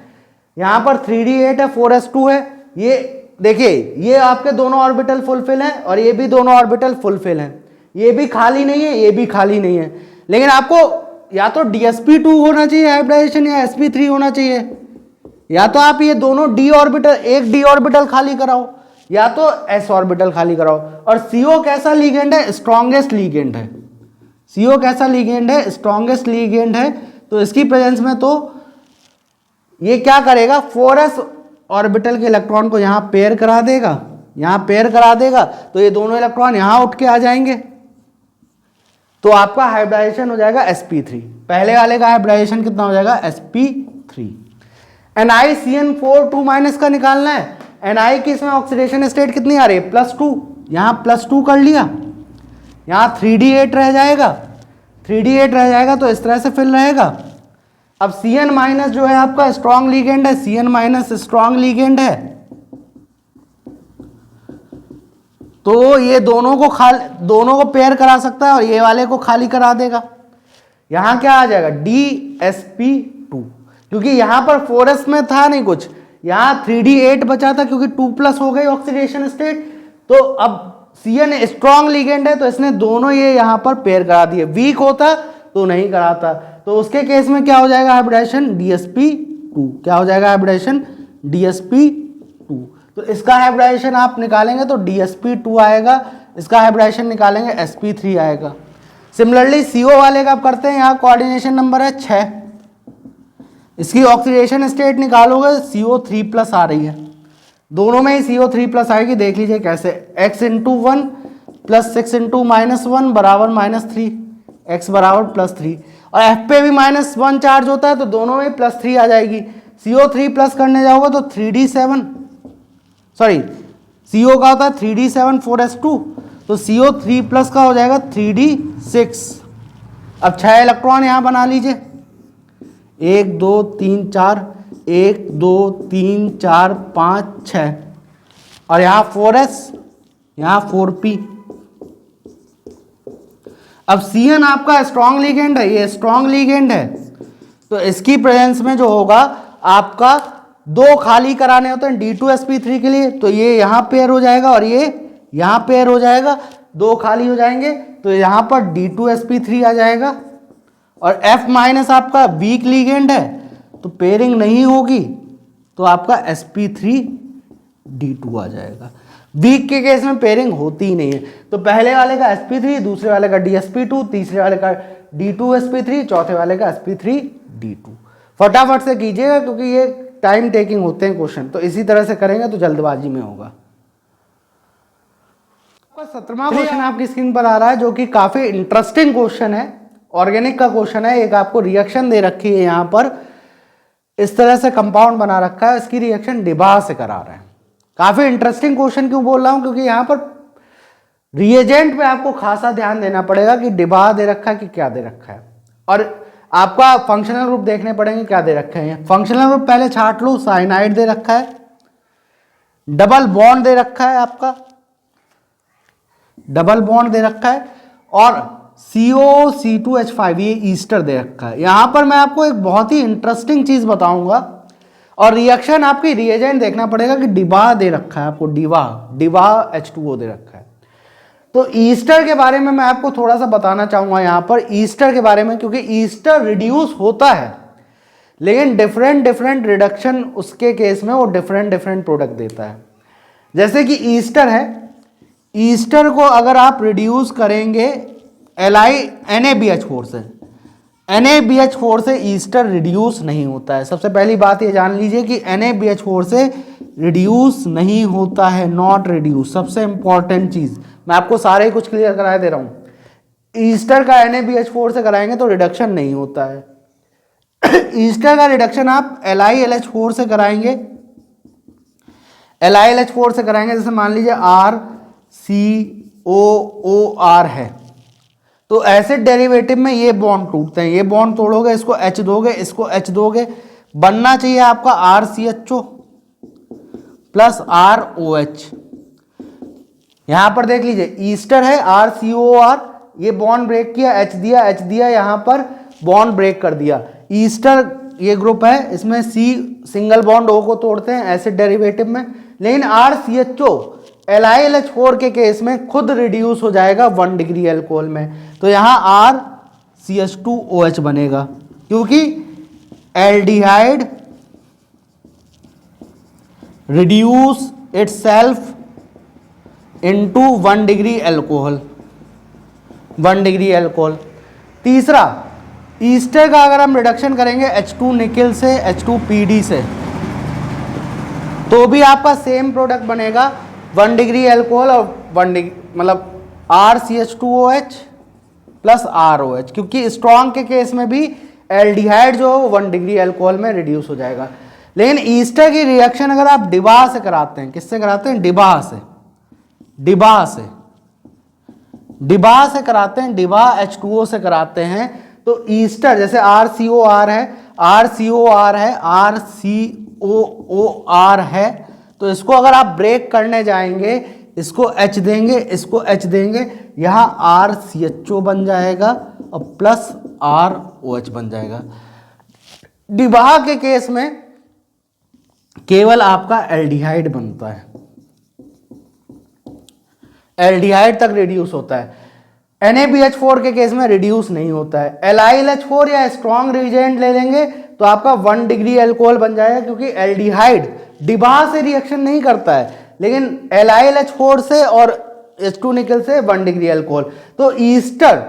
यहाँ पर 3D 8 है, 4s2 है। ये देखिए, ये आपके दोनों ऑर्बिटल फुलफिल हैं और ये भी दोनों ऑर्बिटल फुलफिल हैं। ये भी खाली नहीं है, ये भी खाली नहीं है। लेकिन आपको या तो DsP2 होना चाहिए हाइब्रिडाइजेशन, या sp3 होना चाहिए, या तो आप ये दोनों d ऑर्बिटल, एक d ऑर्बिटल खाली कराओ या तो s ऑर्बिटल खाली कराओ। और CO कैसा लीगेंड है? स्ट्रॉन्गेस्ट लीगेंड है। CO कैसा लीगेंड है? स्ट्रॉन्गेस्ट लीगेंड है। तो इसकी प्रेजेंस में तो ये क्या करेगा? 4s ऑर्बिटल के इलेक्ट्रॉन को यहाँ पेयर करा देगा, यहाँ पेयर करा देगा, तो ये दोनों इलेक्ट्रॉन यहाँ उठ के आ जाएंगे, तो आपका हाइब्रिडाइजेशन हो जाएगा sp3। पहले वाले का हाइब्रिडाइजेशन कितना हो जाएगा? sp3। NiCN4 2- का निकालना है। Ni की इसमें ऑक्सीडेशन स्टेट कितनी आ रही है? +2। यहाँ +2 कर लिया, यहाँ 3D 8 रह जाएगा, 3D 8 रह जाएगा, तो इस तरह से फिल रहेगा। अब Cn- जो है आपका स्ट्रॉन्ग लीगेंड है, Cn- स्ट्रॉन्ग लीगेंड है, तो ये दोनों को पेयर करा सकता है और ये वाले को खाली करा देगा। यहां क्या आ जाएगा? DsP2, क्योंकि यहां पर 4s में था नहीं कुछ, यहां 3D 8 बचा था क्योंकि 2+ हो गई ऑक्सीडेशन स्टेट। तो अब Cn स्ट्रॉन्ग लीगेंड है तो इसने दोनों ये यहां पर पेयर करा दिए। वीक होता तो नहीं कराता, तो उसके केस में क्या हो जाएगा हाइब्रिडाइजेशन? DsP2। क्या हो जाएगा हाइब्रिडाइजेशन? DsP2। तो इसका हाइब्रिडाइजेशन आप निकालेंगे तो DsP2 आएगा, इसका हाइब्रिडाइजेशन निकालेंगे sp3 आएगा। सिमिलरली CO वाले का आप करते हैं, यहाँ कोऑर्डिनेशन नंबर है 6, इसकी ऑक्सीडेशन स्टेट निकालोगे CO3+ आ रही है, दोनों में ही CO3+ आएगी। देख लीजिए कैसे, x इंटू 1 प्लस 6 इंटू -1 बराबर -3, x बराबर +3, और F पे भी -1 चार्ज होता है तो दोनों में +3 आ जाएगी। CO3+ करने जाओगे तो 3d7, सॉरी CO का होता है 3d7 4s2, तो CO3+ का हो जाएगा 3d6। अब 6 इलेक्ट्रॉन यहाँ बना लीजिए, 1 2 3 4, 1 2 3 4 5 6, और यहाँ 4s, यहाँ 4p। अब Cn आपका स्ट्रॉन्ग लिगेंड है, ये स्ट्रॉन्ग लिगेंड है, तो इसकी प्रेजेंस में जो होगा आपका 2 खाली कराने होते हैं D2sp3 के लिए, तो ये यहाँ पेयर हो जाएगा और ये यहाँ पेयर हो जाएगा, 2 खाली हो जाएंगे तो यहाँ पर D2sp3 आ जाएगा। और F- आपका वीक लिगेंड है तो पेयरिंग नहीं होगी, तो आपका sp3d2 आ जाएगा। वीक के केस में पेयरिंग होती ही नहीं है, तो पहले वाले का sp3, दूसरे वाले का dsp2, तीसरे वाले का d2sp3, चौथे वाले का sp3d2। फटाफट से कीजिएगा क्योंकि ये टाइम टेकिंग होते हैं क्वेश्चन, तो इसी तरह से करेंगे तो जल्दबाजी में होगा। 17वां क्वेश्चन आपकी स्क्रीन पर आ रहा है जो कि काफी इंटरेस्टिंग क्वेश्चन है, ऑर्गेनिक का क्वेश्चन है। एक आपको रिएक्शन दे रखी है, यहाँ पर इस तरह से कंपाउंड बना रखा है, इसकी रिएक्शन डिबाह से करा रहे हैं। काफी इंटरेस्टिंग क्वेश्चन क्यों बोल रहा हूं, क्योंकि यहाँ पर रिएजेंट पे आपको खासा ध्यान देना पड़ेगा कि डिबाह दे रखा है कि क्या दे रखा है, और आपका फंक्शनल ग्रुप देखने पड़ेंगे क्या दे रखे हैं। फंक्शनल ग्रुप पहले छाट लो, साइनाइड दे रखा है, डबल बॉन्ड दे रखा है, आपका डबल बॉन्ड दे रखा है, और COC2H5 ये ईस्टर दे रखा है। यहां पर मैं आपको एक बहुत ही इंटरेस्टिंग चीज बताऊंगा, और रिएक्शन आपकी रिएजेंट देखना पड़ेगा कि डिबाह दे रखा है आपको, डिबाह H2O दे रखा है। तो ईस्टर के बारे में मैं आपको थोड़ा सा बताना चाहूंगा यहां पर, ईस्टर के बारे में, क्योंकि ईस्टर रिड्यूस होता है लेकिन डिफरेंट रिडक्शन उसके केस में वो डिफरेंट प्रोडक्ट देता है। जैसे कि ईस्टर है, ईस्टर को अगर आप रिड्यूस करेंगे NaBH4 से, NaBH4 से ईस्टर रिड्यूस नहीं होता है। सबसे पहली बात ये जान लीजिए कि NaBH4 से रिड्यूस नहीं होता है, नॉट रिड्यूस। सबसे इंपॉर्टेंट चीज मैं आपको सारे कुछ क्लियर करा दे रहा हूं। ईस्टर का NaBH4 से कराएंगे तो रिडक्शन नहीं होता है। ईस्टर का रिडक्शन आप LiLH4 से कराएंगे, LiLH4 से कराएंगे, जैसे मान लीजिए RCOOR है, तो एसिड डेरिवेटिव में ये बॉन्ड टूटते हैं, ये बॉन्ड तोड़ोगे, इसको H दोगे, इसको H दोगे, बनना चाहिए आपका RCHO प्लस ROH। यहां पर देख लीजिए ईस्टर है RCOR, ये बॉन्ड ब्रेक किया, H दिया, यहां पर बॉन्ड ब्रेक कर दिया। ईस्टर ये ग्रुप है, इसमें C सिंगल बॉन्ड O को तोड़ते हैं एसिड डेरिवेटिव में, लेकिन RCHO LiLH4 के केस में खुद रिड्यूस हो जाएगा 1 डिग्री एल्कोहल में, तो यहां RCH2OH बनेगा, क्योंकि aldehyde reduce itself into 1 degree alcohol, 1 degree alcohol. तीसरा, ईस्टर का अगर हम रिडक्शन करेंगे H2 निकिल से, H2PD से, तो भी आपका सेम प्रोडक्ट बनेगा 1 डिग्री एल्कोहल और 1 डिग्री मतलब RCH2OH प्लस ROH, क्योंकि स्ट्रॉन्ग के केस में भी एल्डिहाइड जो है 1 डिग्री एल्कोहल में रिड्यूस हो जाएगा। लेकिन ईस्टर की रिएक्शन अगर आप डिबाह से कराते हैं, किससे कराते हैं? डिबाह से कराते हैं, डिबाह H2O से कराते हैं, तो ईस्टर जैसे RCOR है, तो इसको अगर आप ब्रेक करने जाएंगे, इसको H देंगे, इसको H देंगे, यहां RCHO बन जाएगा और प्लस ROH बन जाएगा। डिबाह के केस में केवल आपका एल्डिहाइड बनता है, एल्डिहाइड तक रिड्यूस होता है। NaBH4 के केस में रिड्यूस नहीं होता है। LiLH4 या स्ट्रॉन्ग रिएजेंट ले लेंगे तो आपका 1 डिग्री एल्कोहल बन जाएगा, क्योंकि एल्डिहाइड डिबाह से रिएक्शन नहीं करता है, लेकिन LiLH4 से और H2 निकल से 1 डिग्री अल्कोहल। तो ईस्टर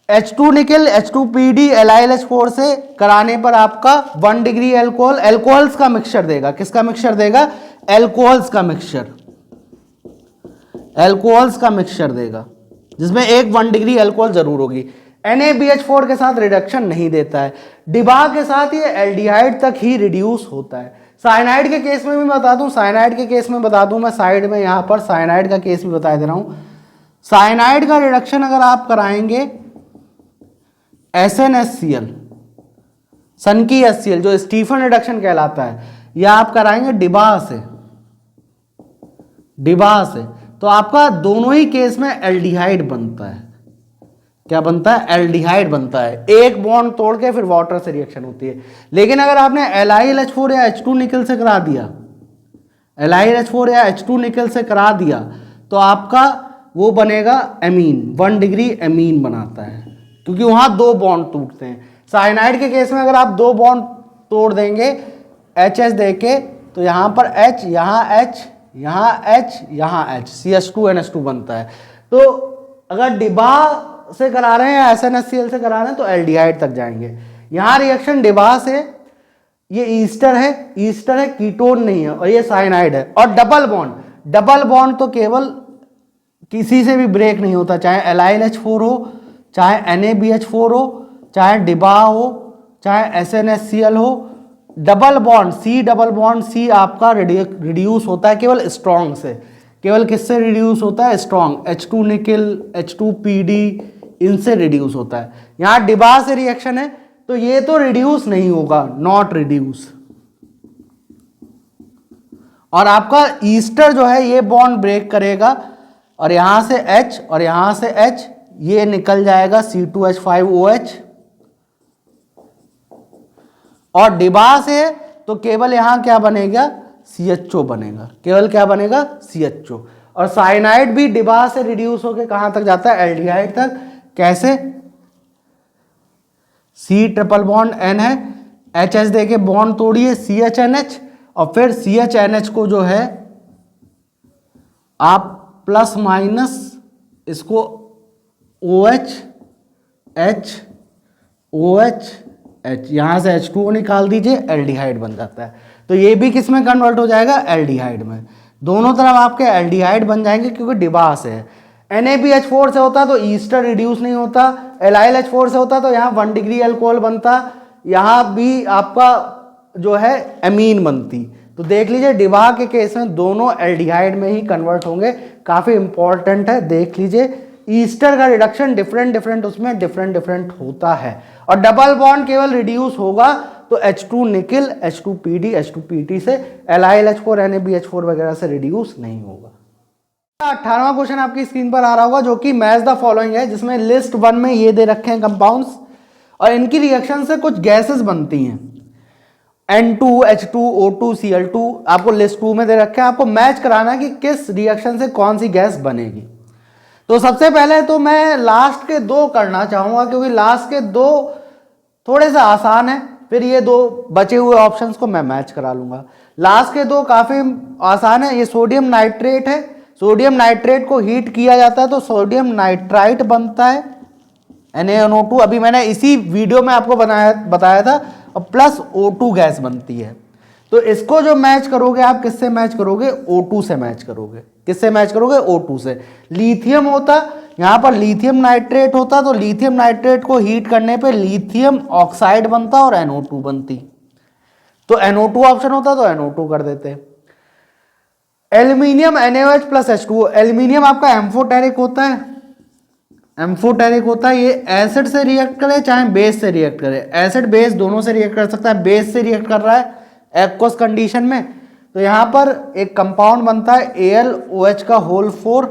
H2 निकल H2PD LiLH4 से कराने पर आपका 1 डिग्री अल्कोहल, अल्कोहल्स का मिक्सचर देगा। किसका मिक्सचर देगा? अल्कोहल्स का मिक्सचर, अल्कोहल्स का मिक्सचर देगा, जिसमें एक 1 डिग्री अल्कोहल जरूर होगी। NaBH4 के साथ रिडक्शन नहीं देता है। डिबा के साथ ये एल्डिहाइड तक ही रिड्यूस होता है। साइनाइड के केस में भी बता दूं, साइनाइड के केस में बता दूं मैं साइड में, यहां पर साइनाइड का केस भी बता दे रहा हूं। साइनाइड का रिडक्शन अगर आप कराएंगे SnHCl, सन की HCl, जो स्टीफन रिडक्शन कहलाता है, यह आप कराएंगे डिबा से, डिबा से, तो आपका दोनों ही केस में एल्डिहाइड बनता है। क्या बनता है? एल्डिहाइड बनता है। एक बॉन्ड तोड़ के फिर वाटर से रिएक्शन होती है। लेकिन अगर आपने LiLH4 या H2 निकल से करा दिया, LiLH4 या H2 निकल से करा दिया, तो आपका वो बनेगा एमीन, 1 डिग्री एमीन बनाता है, क्योंकि वहां 2 बॉन्ड टूटते हैं। साइनाइड के केस में अगर आप 2 बॉन्ड तोड़ देंगे HH देके, तो यहां पर H, यहां H, यहां H, यहां H, CH2NH2 बनता है। तो अगर डिबा से करा रहे हैं या SnHCl से करा रहे हैं तो एल्डिहाइड तक जाएंगे। यहां रिएक्शन डिबा से, ये ईस्टर है, ईस्टर है, कीटोन नहीं है, और ये साइनाइड है। और डबल बॉन्ड, डबल बॉन्ड तो केवल किसी से भी ब्रेक नहीं होता, चाहे LiLH4 हो, चाहे NaBH4 हो, चाहे डिबा हो, चाहे SnHCl हो। Double bond C, double bond C आपका रिड्यूस होता है केवल स्ट्रॉन्ग से। केवल किससे रिड्यूस होता है? स्ट्रॉन्ग, H2 निकल, H2PD, इनसे रिड्यूस होता है। यहां डिबा से रिएक्शन है तो ये तो रिड्यूस नहीं होगा, नॉट रिड्यूस। और आपका ईस्टर जो है ये बॉन्ड ब्रेक करेगा, और यहां से H और यहां से H, ये निकल जाएगा C2H5OH। और डिबा से तो केवल यहां क्या बनेगा? CHO बनेगा। केवल क्या बनेगा? CHO। और साइनाइड भी डिबा से रिड्यूस होकर कहां तक जाता है? एल्डिहाइड तक। कैसे? C ट्रिपल बॉन्ड N है, HH देके बॉन्ड तोड़िए, CHNH, और फिर CHNH को जो है आप प्लस माइनस इसको OH, H, OH, H, यहां से H2O निकाल दीजिए, एल्डिहाइड बन जाता है। तो ये भी किस में कन्वर्ट हो जाएगा? एल्डिहाइड में। दोनों तरफ आपके एल्डिहाइड बन जाएंगे, क्योंकि डिबा से है। NaBH4 से होता तो ईस्टर रिड्यूस नहीं होता, LiLH4 से होता तो यहाँ 1 डिग्री अल्कोहल बनता, यहाँ भी आपका जो है एमीन बनती। तो देख लीजिए डिबा के केस में दोनों एल्डिहाइड में ही कन्वर्ट होंगे। काफी इंपॉर्टेंट है, देख लीजिए। ईस्टर का रिडक्शन डिफरेंट उसमें डिफरेंट होता है। और डबल बॉन्ड केवल रिड्यूस होगा तो H2 निकल, H2PD, H2PT से, LiLH4, NaBH4 वगैरह से रिड्यूस नहीं होगा। 18वां क्वेश्चन आपकी स्क्रीन पर आ रहा होगा, जो कि मैच द फॉलोइंग है, जिसमें लिस्ट 1 में ये दे रखे हैं कंपाउंड्स, और इनकी रिएक्शन से कुछ गैसेस बनती हैं। N2, H2, O2, Cl2 आपको लिस्ट 2 में दे रखे हैं। आपको मैच कराना है कि किस रिएक्शन से कौन सी गैस बनेगी। तो सबसे पहले तो मैं लास्ट के 2 करना चाहूंगा, क्योंकि लास्ट के 2 थोड़े से आसान है, फिर ये 2 बचे हुए ऑप्शंस को मैं मैच करा लूंगा। लास्ट के 2 काफी आसान है। ये सोडियम नाइट्रेट है, सोडियम नाइट्रेट को हीट किया जाता है तो सोडियम नाइट्राइट बनता है, NaNO2। अभी मैंने इसी वीडियो में आपको बताया था, और प्लस O2 गैस बनती है। तो इसको जो मैच करोगे आप किससे मैच करोगे? O2 से मैच करोगे। किससे मैच करोगे? O2 से। लिथियम होता, यहां पर लिथियम नाइट्रेट होता, तो लिथियम नाइट्रेट को हीट करने पे लिथियम ऑक्साइड बनता और NO2 बनती। तो NO2 ऑप्शन होता तो NO2 कर देते। Aluminium NaOH plus H2O, aluminium आपका एम्फोटेरिक होता है, एम्फोटेरिक होता है। ये एसिड से रिएक्ट करे चाहे बेस से रिएक्ट करे, एसिड बेस दोनों से रिएक्ट कर सकता है। बेस से रिएक्ट कर रहा है एक्वस कंडीशन में, तो यहां पर एक कंपाउंड बनता है AlOH का होल 4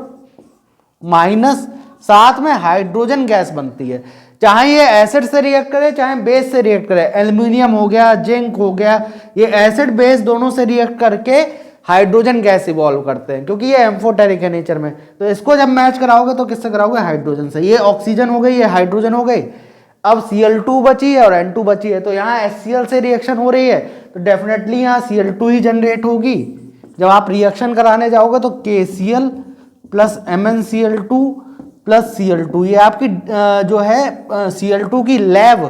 माइनस, साथ में हाइड्रोजन गैस बनती है। चाहे ये एसिड से रिएक्ट करे चाहे बेस से रिएक्ट करे, एल्यूमिनियम हो गया, जिंक हो गया, ये एसिड बेस दोनों से रिएक्ट करके हाइड्रोजन गैस इवॉल्व करते हैं, क्योंकि ये एम्फोटेरिक है नेचर में। तो इसको जब मैच कराओगे तो किससे कराओगे? हाइड्रोजन से। ये ऑक्सीजन हो गई, ये हाइड्रोजन हो गई। अब Cl2 बची है और N2 बची है, तो यहाँ HCl से रिएक्शन हो रही है, तो डेफिनेटली यहाँ Cl2 ही जनरेट होगी। जब आप रिएक्शन कराने जाओगे तो KCl plus MnCl2 plus Cl2। ये आपकी जो है Cl2 की लैब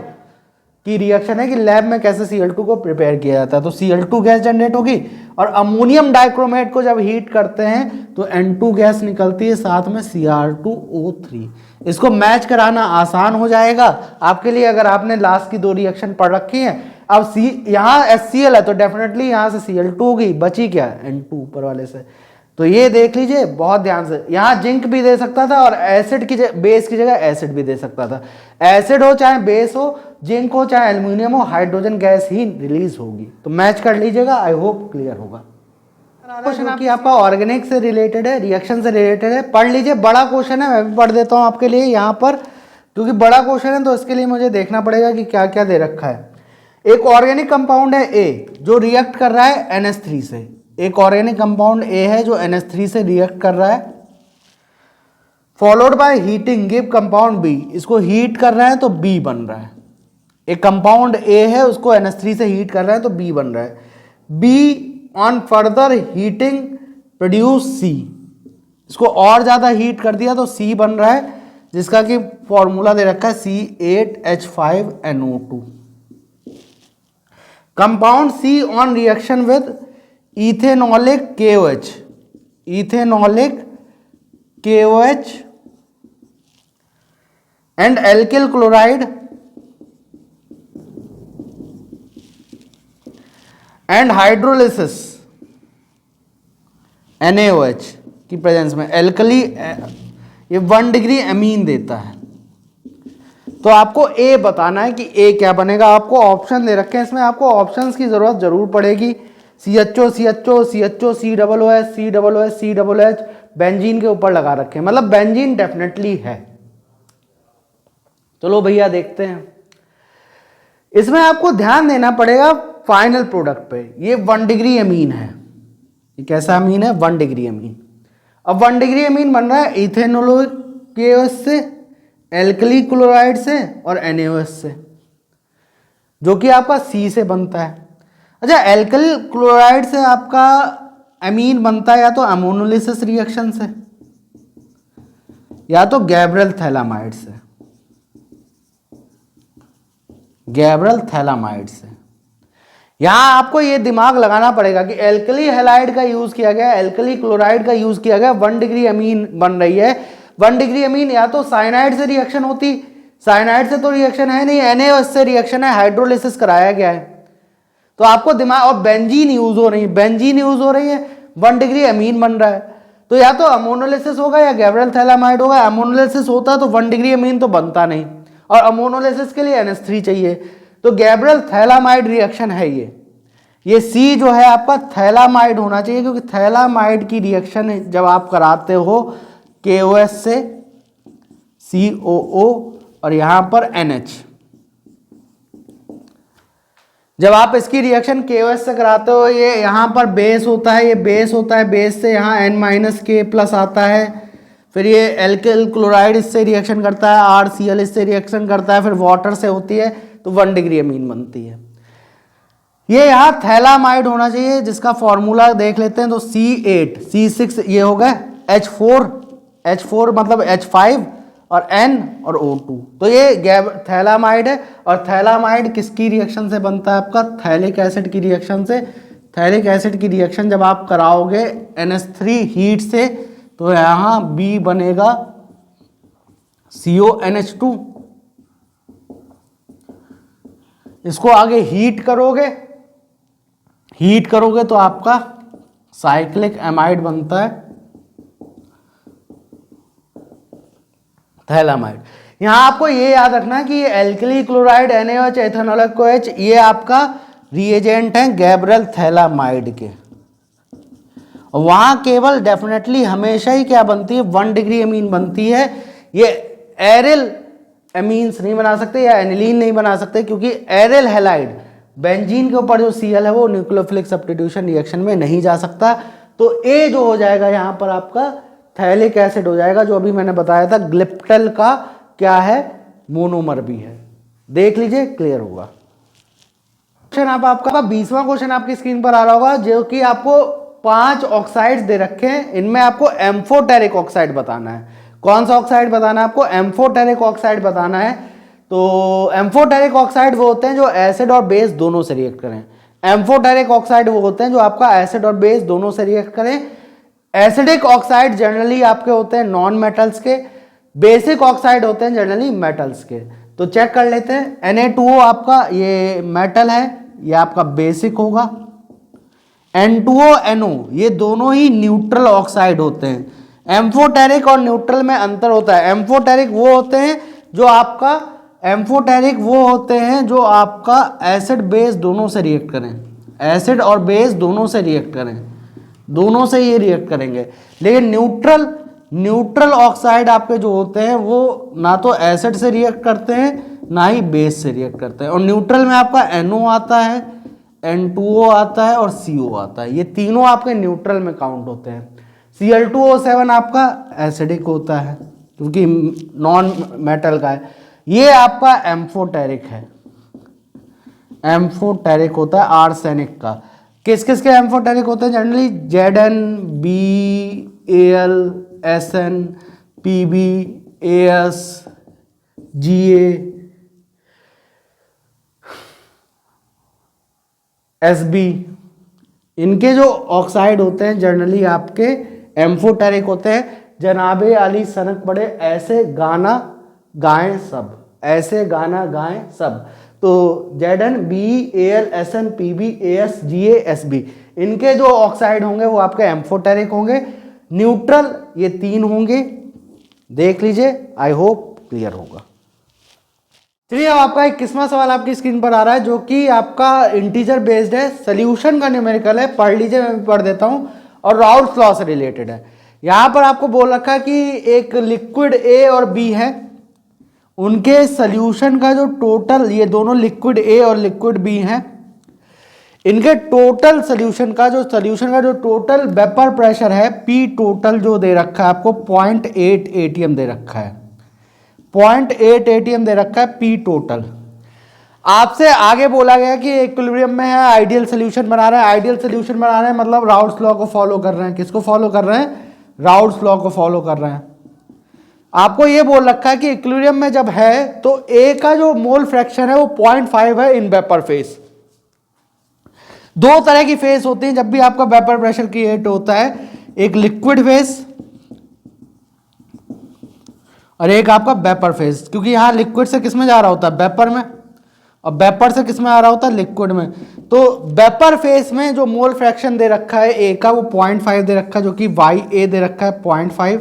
की रिएक्शन है कि लैब में कैसे Cl2 को प्रिपेयर किया जाता है। तो Cl2 गैस जनरेट होगी और अमोनियम डाइक्रोमेट को जब हीट करते हैं तो N2 गैस निकलती है, साथ में Cr2O3। इसको मैच कराना आसान हो जाएगा आपके लिए अगर आपने लास्ट की 2 रिएक्शन पढ़ रखी हैं। अब यहाँ HCl है तो डेफिनेटली यहाँ से Cl2 होगी, बची क्या N2 ऊपर वाले से। तो ये देख लीजिए बहुत ध्यान से, यहाँ जिंक भी दे सकता था और एसिड की बेस की जगह एसिड भी दे सकता था। एसिड हो चाहे बेस हो, जिंक हो चाहे एल्यूमिनियम हो, हाइड्रोजन गैस ही रिलीज होगी। तो मैच कर लीजिएगा, आई होप क्लियर होगा। क्वेश्चन की आपका ऑर्गेनिक से रिलेटेड है, रिएक्शन से रिलेटेड है, पढ़ लीजिए। बड़ा क्वेश्चन है, मैं भी पढ़ देता हूँ आपके लिए यहाँ पर, क्योंकि बड़ा क्वेश्चन है तो इसके लिए मुझे देखना पड़ेगा कि क्या क्या दे रखा है। एक ऑर्गेनिक कंपाउंड है ए जो रिएक्ट कर रहा है NH3 से। एक ऑर्गेनिक कंपाउंड ए है जो NH3 से रिएक्ट कर रहा है, followed by heating give compound B. इसको हीट कर रहे हैं तो बी बन रहा है। एक कंपाउंड ए है उसको NH3 से हीट कर रहा है तो बी बन रहा है। B on further heating produce C. इसको और ज्यादा हीट कर दिया तो सी बन रहा है, जिसका कि फॉर्मूला दे रखा है C8H5NO2। Compound C on reaction with ethanolic KOH, ethanolic KOH and alkyl chloride and hydrolysis NaOH की प्रेजेंस में एल्कली, ये 1 डिग्री अमीन देता है। तो आपको ए बताना है कि ए क्या बनेगा। आपको ऑप्शन दे रखे हैं, इसमें आपको ऑप्शंस की जरूरत जरूर पड़ेगी। CHO CHO CHO COOH COOH COOH benzene के ऊपर लगा रखे हैं, मतलब बेंजीन डेफिनेटली है। चलो भैया देखते हैं। इसमें आपको ध्यान देना पड़ेगा फाइनल प्रोडक्ट पे। ये 1 डिग्री अमीन है, ये कैसा अमीन है 1 डिग्री अमीन। अब 1 डिग्री अमीन बन रहा है इथेनॉलिक KOH से, एल्कली क्लोराइड से और NaOH से, जो कि आपका C से बनता है। अच्छा, एल्कली क्लोराइड से आपका अमीन बनता है या तो अमोनोलिसिस रिएक्शन से या तो गैब्रियल थैलामाइड से, गैब्रियल थैलामाइड से। यहां आपको ये दिमाग लगाना पड़ेगा कि एल्कली हैलाइड का यूज किया गया, एल्कली क्लोराइड का यूज किया गया, 1 डिग्री अमीन बन रही है। 1 डिग्री अमीन या तो साइनाइड से रिएक्शन होती, साइनाइड से तो रिएक्शन है नहीं, NaOH से रिएक्शन है, हाइड्रोलिसिस कराया गया है। तो आपको दिमाग, और बेंजीन यूज हो रही है, बेंजीन यूज हो रही है, 1 डिग्री अमीन बन रहा है, तो या तो अमोनोलिसिस होगा या गैब्रियल थैलामाइड होगा। अमोनोलिसिस होता तो 1 डिग्री अमीन तो बनता नहीं, और अमोनोलिसिस के लिए NH3 चाहिए, तो गैब्रियल थैलामाइड रिएक्शन है ये C जो है आपका थैलामाइड होना चाहिए, क्योंकि थैलामाइड की रिएक्शन जब आप कराते हो KOH से COO और यहां पर NH, जब आप इसकी रिएक्शन KOH से कराते हो, ये यहां पर बेस होता है, ये बेस होता है, बेस से यहां N-K प्लस आता है, फिर ये एल्किल क्लोराइड इससे रिएक्शन करता है, RCl इससे रिएक्शन करता है, फिर वाटर से होती है, तो 1 डिग्री अमीन बनती है। ये यहाँ थैलामाइड होना चाहिए, जिसका फॉर्मूला देख लेते हैं। तो C8 C6 ये हो गए, H4 मतलब H5 और N और O2, तो ये थैलामाइड है। और थैलामाइड किसकी रिएक्शन से बनता है आपका, थैलिक एसिड की रिएक्शन से। थैलिक एसिड की रिएक्शन जब आप कराओगे NH3 हीट से, तो यहाँ B बनेगा CONH2। इसको आगे हीट करोगे तो आपका साइक्लिक एमाइड बनता है, थैलामाइड। यहां आपको ये याद रखना है कि ये alkali chloride NaOH ethanolic OH ये आपका रिएजेंट है गैब्रियल थैलामाइड के। वहां केवल डेफिनेटली हमेशा ही क्या बनती है, 1 डिग्री अमीन बनती है। ये एरिल अमीन्स नहीं बना सकते या एनिलीन नहीं बना सकते, क्योंकि एरिल हैलाइड बेंजीन के ऊपर जो Cl है वो न्यूक्लियोफिलिक सब्स्टिट्यूशन रिएक्शन में नहीं जा सकता। तो A जो हो जाएगा यहां पर आपका थैलिक एसिड हो जाएगा, जो अभी मैंने बताया था ग्लिप्टल का क्या है, मोनोमर भी है। देख लीजिए, क्लियर होगा। क्वेश्चन आपका 20वां क्वेश्चन आपकी स्क्रीन पर आ रहा होगा, जो कि आपको 5 ऑक्साइड्स दे रखे हैं, इनमें आपको एम्फोटेरिक ऑक्साइड बताना है। कौन सा ऑक्साइड बताना है आपको? एम्फोटेरिक ऑक्साइड बताना है। तो एम्फोटेरिक ऑक्साइड वो होते हैं जो एसिड और बेस दोनों से रिएक्ट करें। एम्फोटेरिक ऑक्साइड वो होते हैं जो आपका एसिड और बेस दोनों से रिएक्ट करें। एसिडिक ऑक्साइड जनरली आपके होते हैं नॉन मेटल्स के, बेसिक ऑक्साइड होते हैं जनरली मेटल्स के। तो चेक कर लेते हैं। Na2O आपका ये मेटल है, ये आपका बेसिक होगा। N2O NO ये दोनों ही न्यूट्रल ऑक्साइड होते हैं। एम्फोटेरिक और न्यूट्रल में अंतर होता है। एम्फोटेरिक वो होते हैं जो आपका एसिड बेस दोनों से रिएक्ट करें, एसिड और बेस दोनों से रिएक्ट करें, दोनों से ये रिएक्ट करेंगे। लेकिन न्यूट्रल ऑक्साइड आपके जो होते हैं वो ना तो एसिड से रिएक्ट करते हैं ना ही बेस से रिएक्ट करते हैं। और न्यूट्रल में आपका NO आता है, N2O आता है और CO आता है। ये तीनों आपके न्यूट्रल में काउंट होते हैं। Cl2O7 आपका एसिडिक होता है क्योंकि नॉन मेटल का है। ये आपका एम्फोटेरिक है, एम्फोटेरिक होता है आर्सेनिक का। किस किस के एम्फोटेरिक होते हैं generally? Zn, Bal, Sn, Pb, As, Ga, Sb, इनके जो ऑक्साइड होते हैं जनरली आपके एम्फोटेरिक होते हैं। जनाबे आली सनक पड़े ऐसे गाना गाएं सब, ऐसे गाना गाएं सब। तो Zn, Bal, Sn, Pb, As, Ga, Sb इनके जो ऑक्साइड होंगे वो आपके एम्फोटेरिक होंगे। न्यूट्रल ये 3 होंगे, देख लीजिए। आई होप क्लियर होगा। चलिए अब आपका 21वां सवाल आपकी स्क्रीन पर आ रहा है जो कि आपका इंटीजर बेस्ड है, सोल्यूशन का न्यूमेरिकल है। पढ़ लीजिए, मैं भी पढ़ देता हूं, और राउल्स लॉ से रिलेटेड है। यहां पर आपको बोल रखा है कि एक लिक्विड A और B है, उनके सोल्यूशन का जो टोटल, ये दोनों लिक्विड A और लिक्विड B हैं, इनके टोटल सोल्यूशन का जो टोटल वेपर प्रेशर है P टोटल जो दे रखा है आपको 0.8 atm दे रखा है, 0.8 atm दे रखा है P टोटल। आपसे आगे बोला गया कि इक्विलिब्रियम में है, आइडियल सोल्यूशन बना रहे हैं। आइडियल सोल्यूशन बना रहे हैं मतलब राउल्स लॉ को फॉलो कर रहे हैं। किसको फॉलो कर रहे हैं? राउल्स लॉ को फॉलो कर रहे हैं। आपको ये बोल रखा है कि इक्विलिब्रियम में जब है तो A का जो मोल फ्रैक्शन है वो 0.5 है इन वेपर फेस। दो तरह की फेस होती है जब भी आपका वेपर प्रेशर क्रिएट होता है, एक लिक्विड फेस और एक आपका वेपर फेस। क्योंकि यहां लिक्विड से किस में जा रहा होता है? वेपर में, और वेपर से किस में आ रहा होता है? लिक्विड में। तो वेपर फेस में जो मोल फ्रैक्शन दे रखा है A का वो 0.5 दे रखा है, जो कि YA दे रखा है 0.5,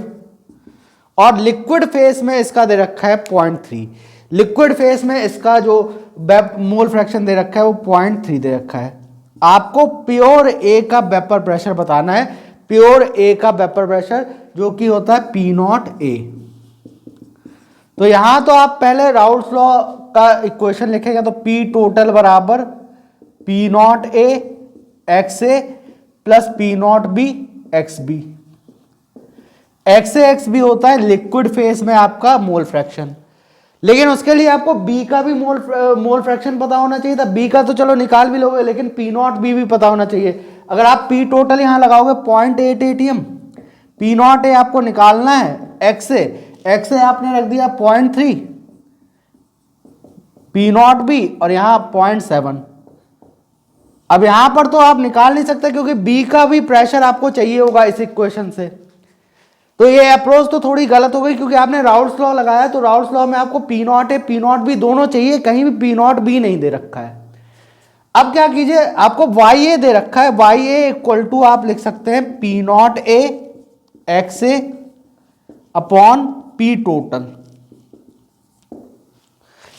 और लिक्विड फेस में इसका दे रखा है 0.3। लिक्विड फेस में इसका जो मोल फ्रैक्शन दे रखा है वो 0.3 दे रखा है। आपको प्योर A का वेपर प्रेशर बताना है, प्योर A का वेपर प्रेशर जो कि होता है P0A। तो यहां तो आप पहले राउल्स लॉ का इक्वेशन लिखेंगे तो P टोटल बराबर P0A XA plus P0B XB। XA XB होता है लिक्विड फेस में आपका मोल फ्रैक्शन। लेकिन उसके लिए आपको B का भी मोल फ्रैक्शन पता होना चाहिए था। B का तो चलो निकाल भी लोगे, लेकिन P0B भी पता होना चाहिए। अगर आप P टोटल यहां लगाओगे 0.8 atm, P0A आपको निकालना है, XA आपने रख दिया 0.3, P0B और यहां 0.7। अब यहां पर तो आप निकाल नहीं सकते क्योंकि B का भी प्रेशर आपको चाहिए होगा इस इक्वेशन से। तो ये अप्रोच तो थोड़ी गलत हो गई क्योंकि आपने राउल्स लॉ लगाया, तो राउल्स लॉ में आपको P0A P0B दोनों चाहिए, कहीं भी P0B नहीं दे रखा है। अब क्या कीजिए, आपको YA दे रखा है, YA इक्वल टू आप लिख सकते हैं P0A XA upon P total.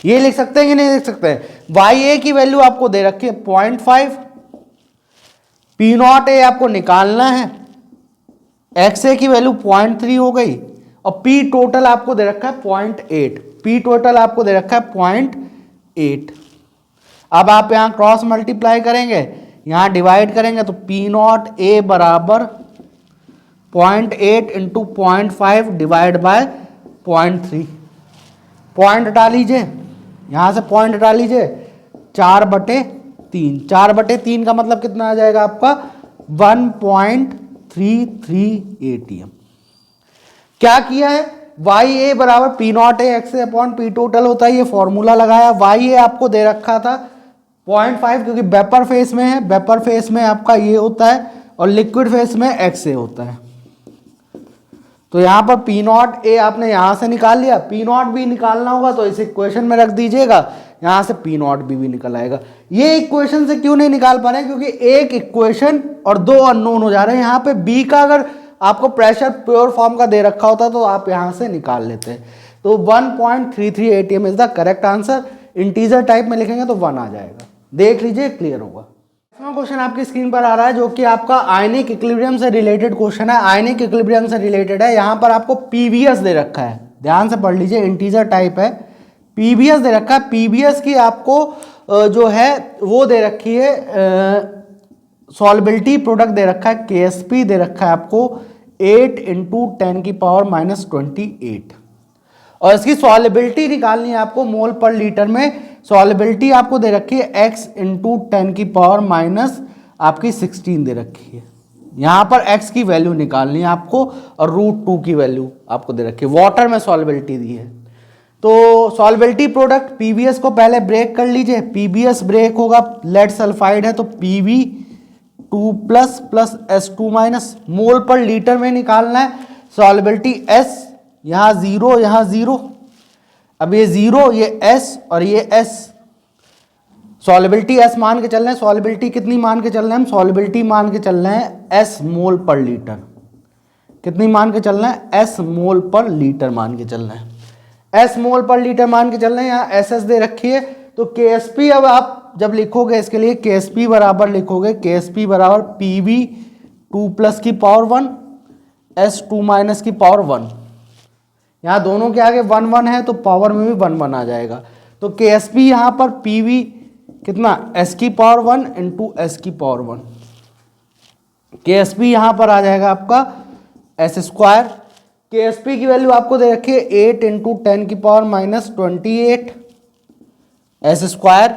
ये लिख सकते हैं कि नहीं लिख सकते हैं? YA की वैल्यू आपको दे रखी है 0.5, P0A आपको निकालना है, XA की वैल्यू 0.3 हो गई, और P टोटल आपको दे रखा है 0.8। P टोटल आपको दे रखा है 0.8। अब आप यहां क्रॉस मल्टीप्लाई करेंगे, यहां डिवाइड करेंगे तो P0A बराबर 0.8 इंटू 0.5 डिवाइड बाय 0.3। पॉइंट हटा लीजिए, यहां से पॉइंट हटा लीजिए, 4/3। 4/3 का मतलब कितना आ जाएगा आपका? 1.33 ATM। क्या किया है, वाई ए बराबर P not a x upon P total होता है, ये फॉर्मूला लगाया। वाई ए आपको दे रखा था 0.5 क्योंकि वेपर फेस में है, वेपर फेस में आपका ये होता है और लिक्विड फेस में एक्स ए होता है। तो यहां पर पी नॉट ए आपने यहां से निकाल लिया, पी नॉट बी निकालना होगा तो इस इक्वेशन में रख दीजिएगा, यहां से पी नॉट बी भी निकल आएगा। ये इक्वेशन से क्यों नहीं निकाल पा रहे हैं, क्योंकि एक इक्वेशन और दो अननोन हो जा रहे हैं। यहाँ पे बी का अगर आपको प्रेशर प्योर फॉर्म का दे रखा होता तो आप यहां से निकाल लेते। तो 1.33 ATM is the correct answer. Integer type में लिखेंगे तो 1 आ जाएगा। देख लीजिए, क्लियर होगा। क्वेश्चन आपकी स्क्रीन पर आ रहा है जो कि आपका आयनिक इक्विलिब्रियम से रिलेटेड क्वेश्चन है। आयनिक इक्विलिब्रियम से रिलेटेड है। यहाँ पर आपको पीवीएस दे रखा है, ध्यान से पढ़ लीजिए, इंटीजर टाइप है। पीवीएस दे रखा है, पीवीएस की आपको जो है वो दे रखी है, सॉल्बिलिटी प्रोडक्ट दे रखा है, केएसपी दे रखा है आपको 8 × 10⁻²8 और इसकी सॉल्बिलिटी निकालनी है आपको मोल पर लीटर में। सॉल्बिलिटी आपको दे रखी है x × 10⁻16 दे रखी है। यहाँ पर x की वैल्यू निकालनी है आपको और √2 की वैल्यू आपको दे रखी है। वाटर में सॉल्बिलिटी दी है। तो सॉल्बिलिटी प्रोडक्ट पीबीएस को पहले ब्रेक कर लीजिए। पीबीएस ब्रेक होगा, लेड सल्फाइड है तो Pb2+ + S2- मोल पर लीटर में निकालना है। सॉल्बिलिटी S, यहाँ 0 यहाँ 0, अब ये 0 ये S और ये S। सॉल्बिलिटी S मान के चल रहे हैं। सॉल्बिलिटी कितनी मान के चल रहे हैं हम, सॉल्बिलिटी मान के चल रहे हैं S मोल पर लीटर। कितनी मान के चल रहे हैं, S मोल पर लीटर मान के चल रहे हैं। S मोल पर लीटर मान के चल रहे हैं। यहाँ SS दे रखी है तो KSP अब आप जब लिखोगे इसके लिए KSP बराबर लिखोगे, KSP बराबर Pb2+ की पावर 1 S2- की पावर 1। यहाँ दोनों के आगे 1 1 है तो पावर में भी 1 1 आ जाएगा। तो KSP यहाँ पर Pb कितना S की पावर 1 × S की पावर 1। KSP यहाँ पर आ जाएगा आपका S²। KSP की वैल्यू आपको दे रखी है 8 × 10⁻28 S²।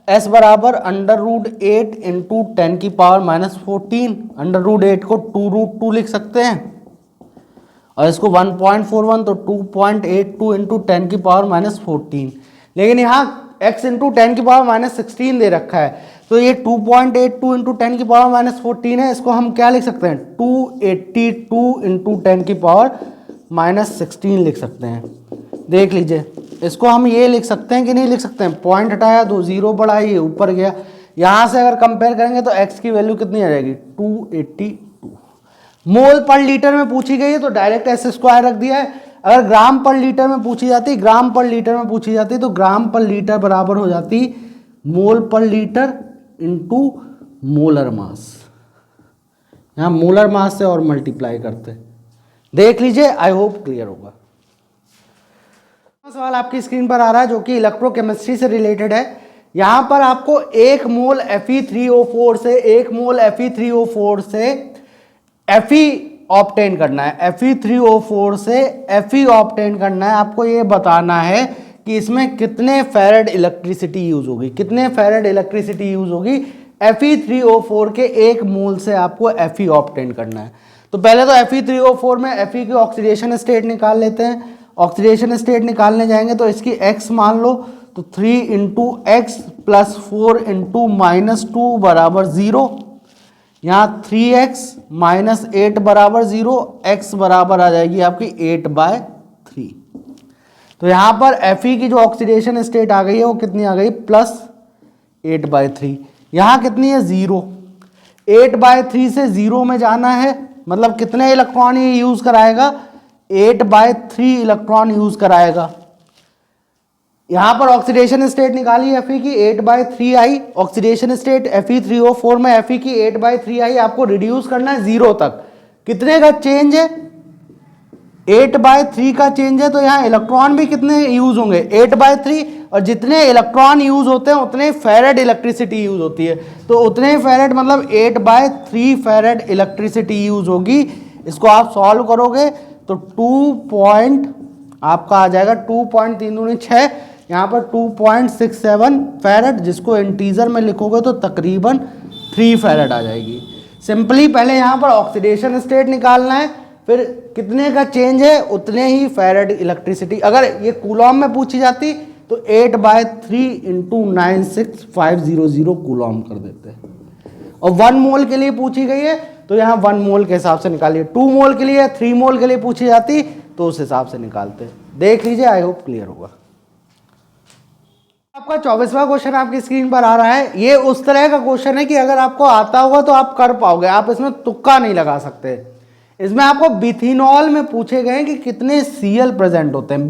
S बराबर √8 × 10⁻14। √8 को 2√2 लिख सकते हैं और इसको 1.41 तो 2.82 × 10⁻14। लेकिन यहाँ x × 10⁻16 दे रखा है तो ये 2.82 × 10⁻14 है। इसको हम क्या लिख सकते हैं, 282 × 10⁻16 लिख सकते हैं। देख लीजिए, इसको हम ये लिख सकते हैं कि नहीं लिख सकते हैं, पॉइंट हटाया तो 0 बढ़ा, ये ऊपर गया। यहाँ से अगर कंपेयर करेंगे तो x की वैल्यू कितनी आ जाएगी, 282 मोल पर लीटर में पूछी गई है तो डायरेक्ट S² रख दिया है। अगर ग्राम पर लीटर में पूछी जाती, ग्राम पर लीटर में पूछी जाती तो ग्राम पर लीटर बराबर हो जाती मोल पर लीटर × मोलर मास। यहाँ मोलर मास से और मल्टीप्लाई करते। देख लीजिए, आई होप क्लियर होगा। सवाल आपकी स्क्रीन पर आ रहा है जो कि इलेक्ट्रोकेमिस्ट्री से रिलेटेड है। यहां पर आपको 1 मोल Fe3O4 से 1 मोल Fe3O4 से Fe ऑब्टेन करना है। Fe3O4 से Fe ऑब्टेन करना है। आपको ये बताना है कि इसमें कितने फैरेड इलेक्ट्रिसिटी यूज होगी, कितने फैरेड इलेक्ट्रिसिटी यूज होगी। Fe3O4 के 1 मोल से आपको Fe ऑब्टेन करना है। तो पहले तो Fe3O4 में Fe की ऑक्सीडेशन स्टेट निकाल लेते हैं। ऑक्सीडेशन स्टेट निकालने जाएंगे तो इसकी x मान लो तो 3 × x + 4 × -2 बराबर 0। यहाँ 3x - 8 बराबर 0, x बराबर आ जाएगी आपकी 8/3। तो यहाँ पर Fe की जो ऑक्सीडेशन स्टेट आ गई है वो कितनी आ गई, +8/3। यहाँ कितनी है, 0। 8/3 से 0 में जाना है, मतलब कितने इलेक्ट्रॉन ये यूज कराएगा, 8/3 इलेक्ट्रॉन यूज कराएगा। यहां पर ऑक्सीडेशन स्टेट निकाली Fe की 8/3 आई। ऑक्सीडेशन स्टेट Fe3O4 में Fe की 8/3 आई। आपको रिड्यूस करना है 0 तक। कितने का चेंज है, 8/3 का चेंज है। तो यहाँ इलेक्ट्रॉन भी कितने यूज होंगे, 8/3, और जितने इलेक्ट्रॉन यूज होते हैं उतने फैरेड इलेक्ट्रिसिटी यूज होती है। तो उतने फैरेड मतलब 8/3 फैरेड इलेक्ट्रिसिटी यूज होगी। इसको आप सॉल्व करोगे तो 2 आपका आ जाएगा 2.3 × 6, यहाँ पर 2.67 फैरेड, जिसको इंटीजर में लिखोगे तो तकरीबन 3 फैरेड आ जाएगी। सिंपली पहले यहाँ पर ऑक्सीडेशन स्टेट निकालना है, फिर कितने का चेंज है उतने ही फैरेड इलेक्ट्रिसिटी। अगर ये कूलॉम में पूछी जाती तो 8/3 × 96500 कूलॉम कर देते हैं। और 1 मोल के लिए पूछी गई है तो यहाँ 1 मोल के हिसाब से निकालिए। 2 मोल के लिए, 3 मोल के लिए पूछी जाती तो उस हिसाब से निकालते। देख लीजिए, आई होप क्लियर होगा। आपका 24वां क्वेश्चन आपकी स्क्रीन पर आ रहा है। ये उस तरह का क्वेश्चन है कि अगर आपको आता होगा तो आप कर पाओगे, आप इसमें तुक्का नहीं लगा सकते। इसमें आपको बिथिनॉल में पूछे गए कि कितने Cl प्रेजेंट होते हैं।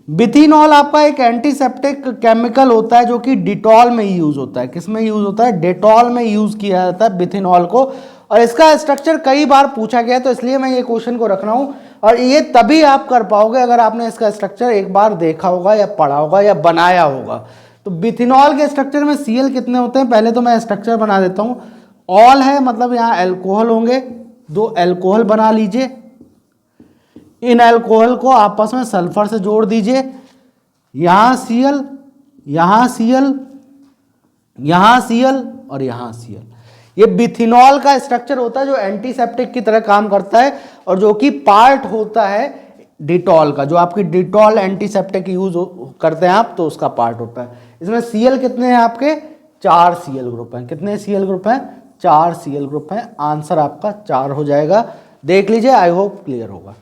बिथिनॉल आपका एक एंटीसेप्टिक केमिकल होता है जो कि डिटॉल में यूज होता है। किस में यूज होता है? डेटॉल में यूज किया जाता है बिथिनॉल को। और इसका स्ट्रक्चर कई बार पूछा गया तो इसलिए मैं ये क्वेश्चन को रख रहा हूं। और ये तभी आप कर पाओगे अगर आपने इसका स्ट्रक्चर एक बार देखा होगा या पढ़ा होगा या बनाया होगा। तो बिथिनॉल के स्ट्रक्चर में Cl कितने होते हैं, पहले तो मैं स्ट्रक्चर बना देता हूं। ऑल है मतलब यहाँ एल्कोहल होंगे, 2 एल्कोहल बना लीजिए। इन एल्कोहल को आपस में सल्फर से जोड़ दीजिए। यहां Cl, यहां Cl, यहां Cl और यहां Cl। ये बिथिनॉल का स्ट्रक्चर होता है जो एंटीसेप्टिक की तरह काम करता है और जो कि पार्ट होता है डिटॉल का। जो आपकी डिटॉल एंटीसेप्टिक यूज करते हैं आप तो उसका पार्ट होता है। इसमें Cl कितने हैं आपके? 4 Cl ग्रुप हैं। कितने Cl ग्रुप हैं? 4 Cl ग्रुप हैं। आंसर आपका 4 हो जाएगा। देख लीजिए, आई होप क्लियर होगा।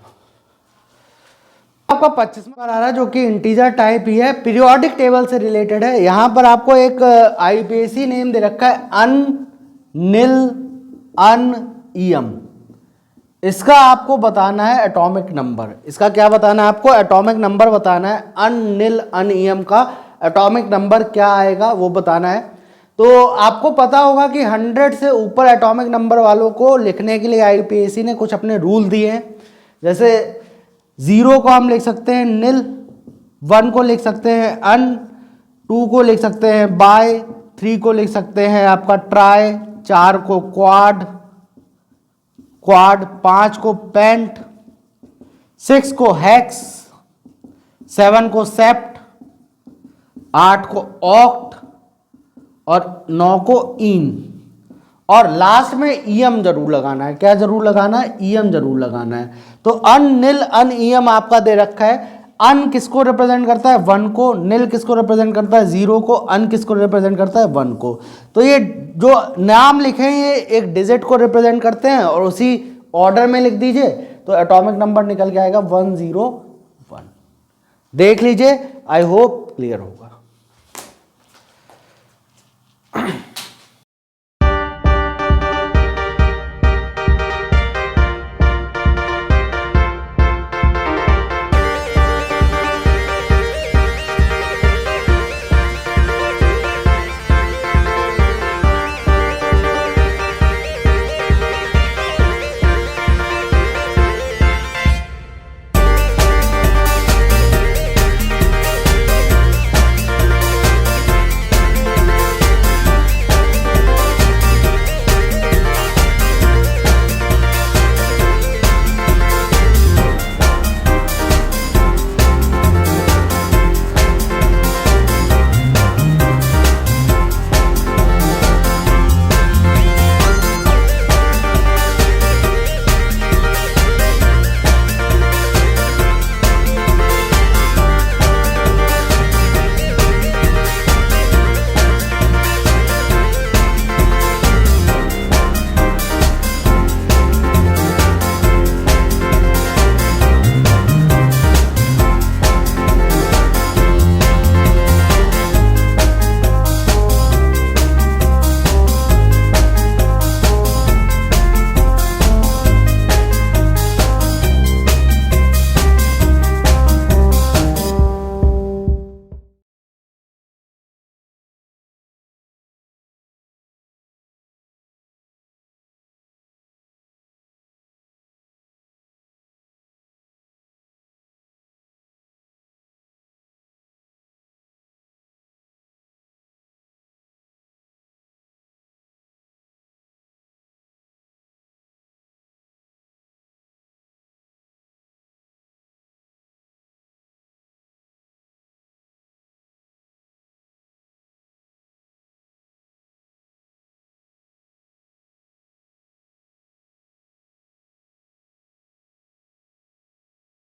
आपका 25वां आ रहा है जो कि इंटीजर टाइप ही है, पीरियोडिक टेबल से रिलेटेड है। यहां पर आपको एक आईपीएसी नेम दे रखा है अननिल अनईएम। इसका आपको बताना है एटॉमिक नंबर। इसका क्या बताना है आपको? एटॉमिक नंबर बताना है। अननिल अनईएम का एटॉमिक नंबर क्या आएगा वो बताना है। तो आपको पता होगा कि 100 से ऊपर एटॉमिक नंबर वालों को लिखने के लिए आईपीएसी ने कुछ अपने रूल दिए हैं। जैसे 0 को हम लिख सकते हैं निल, 1 को लिख सकते हैं अन, 2 को लिख सकते हैं बाय, 3 को लिख सकते हैं आपका ट्राई, 4 को क्वाड, 5 को पेंट, 6 को हेक्स, 7 को सेप्ट, 8 को ऑक्ट और 9 को इन। और लास्ट में ईएम जरूर लगाना है। क्या जरूर लगाना है? ईएम जरूर लगाना है। तो अननिल अनईएम आपका दे रखा है। अन किसको रिप्रेजेंट करता है? 1 को। निल किसको रिप्रेजेंट करता है? 0 को। अन किसको रिप्रेजेंट करता है? 1 को। तो ये जो नाम लिखे हैं ये एक डिजिट को रिप्रेजेंट करते हैं और उसी ऑर्डर में लिख दीजिए तो एटॉमिक नंबर निकल के आएगा 101। देख लीजिए, आई होप क्लियर होगा।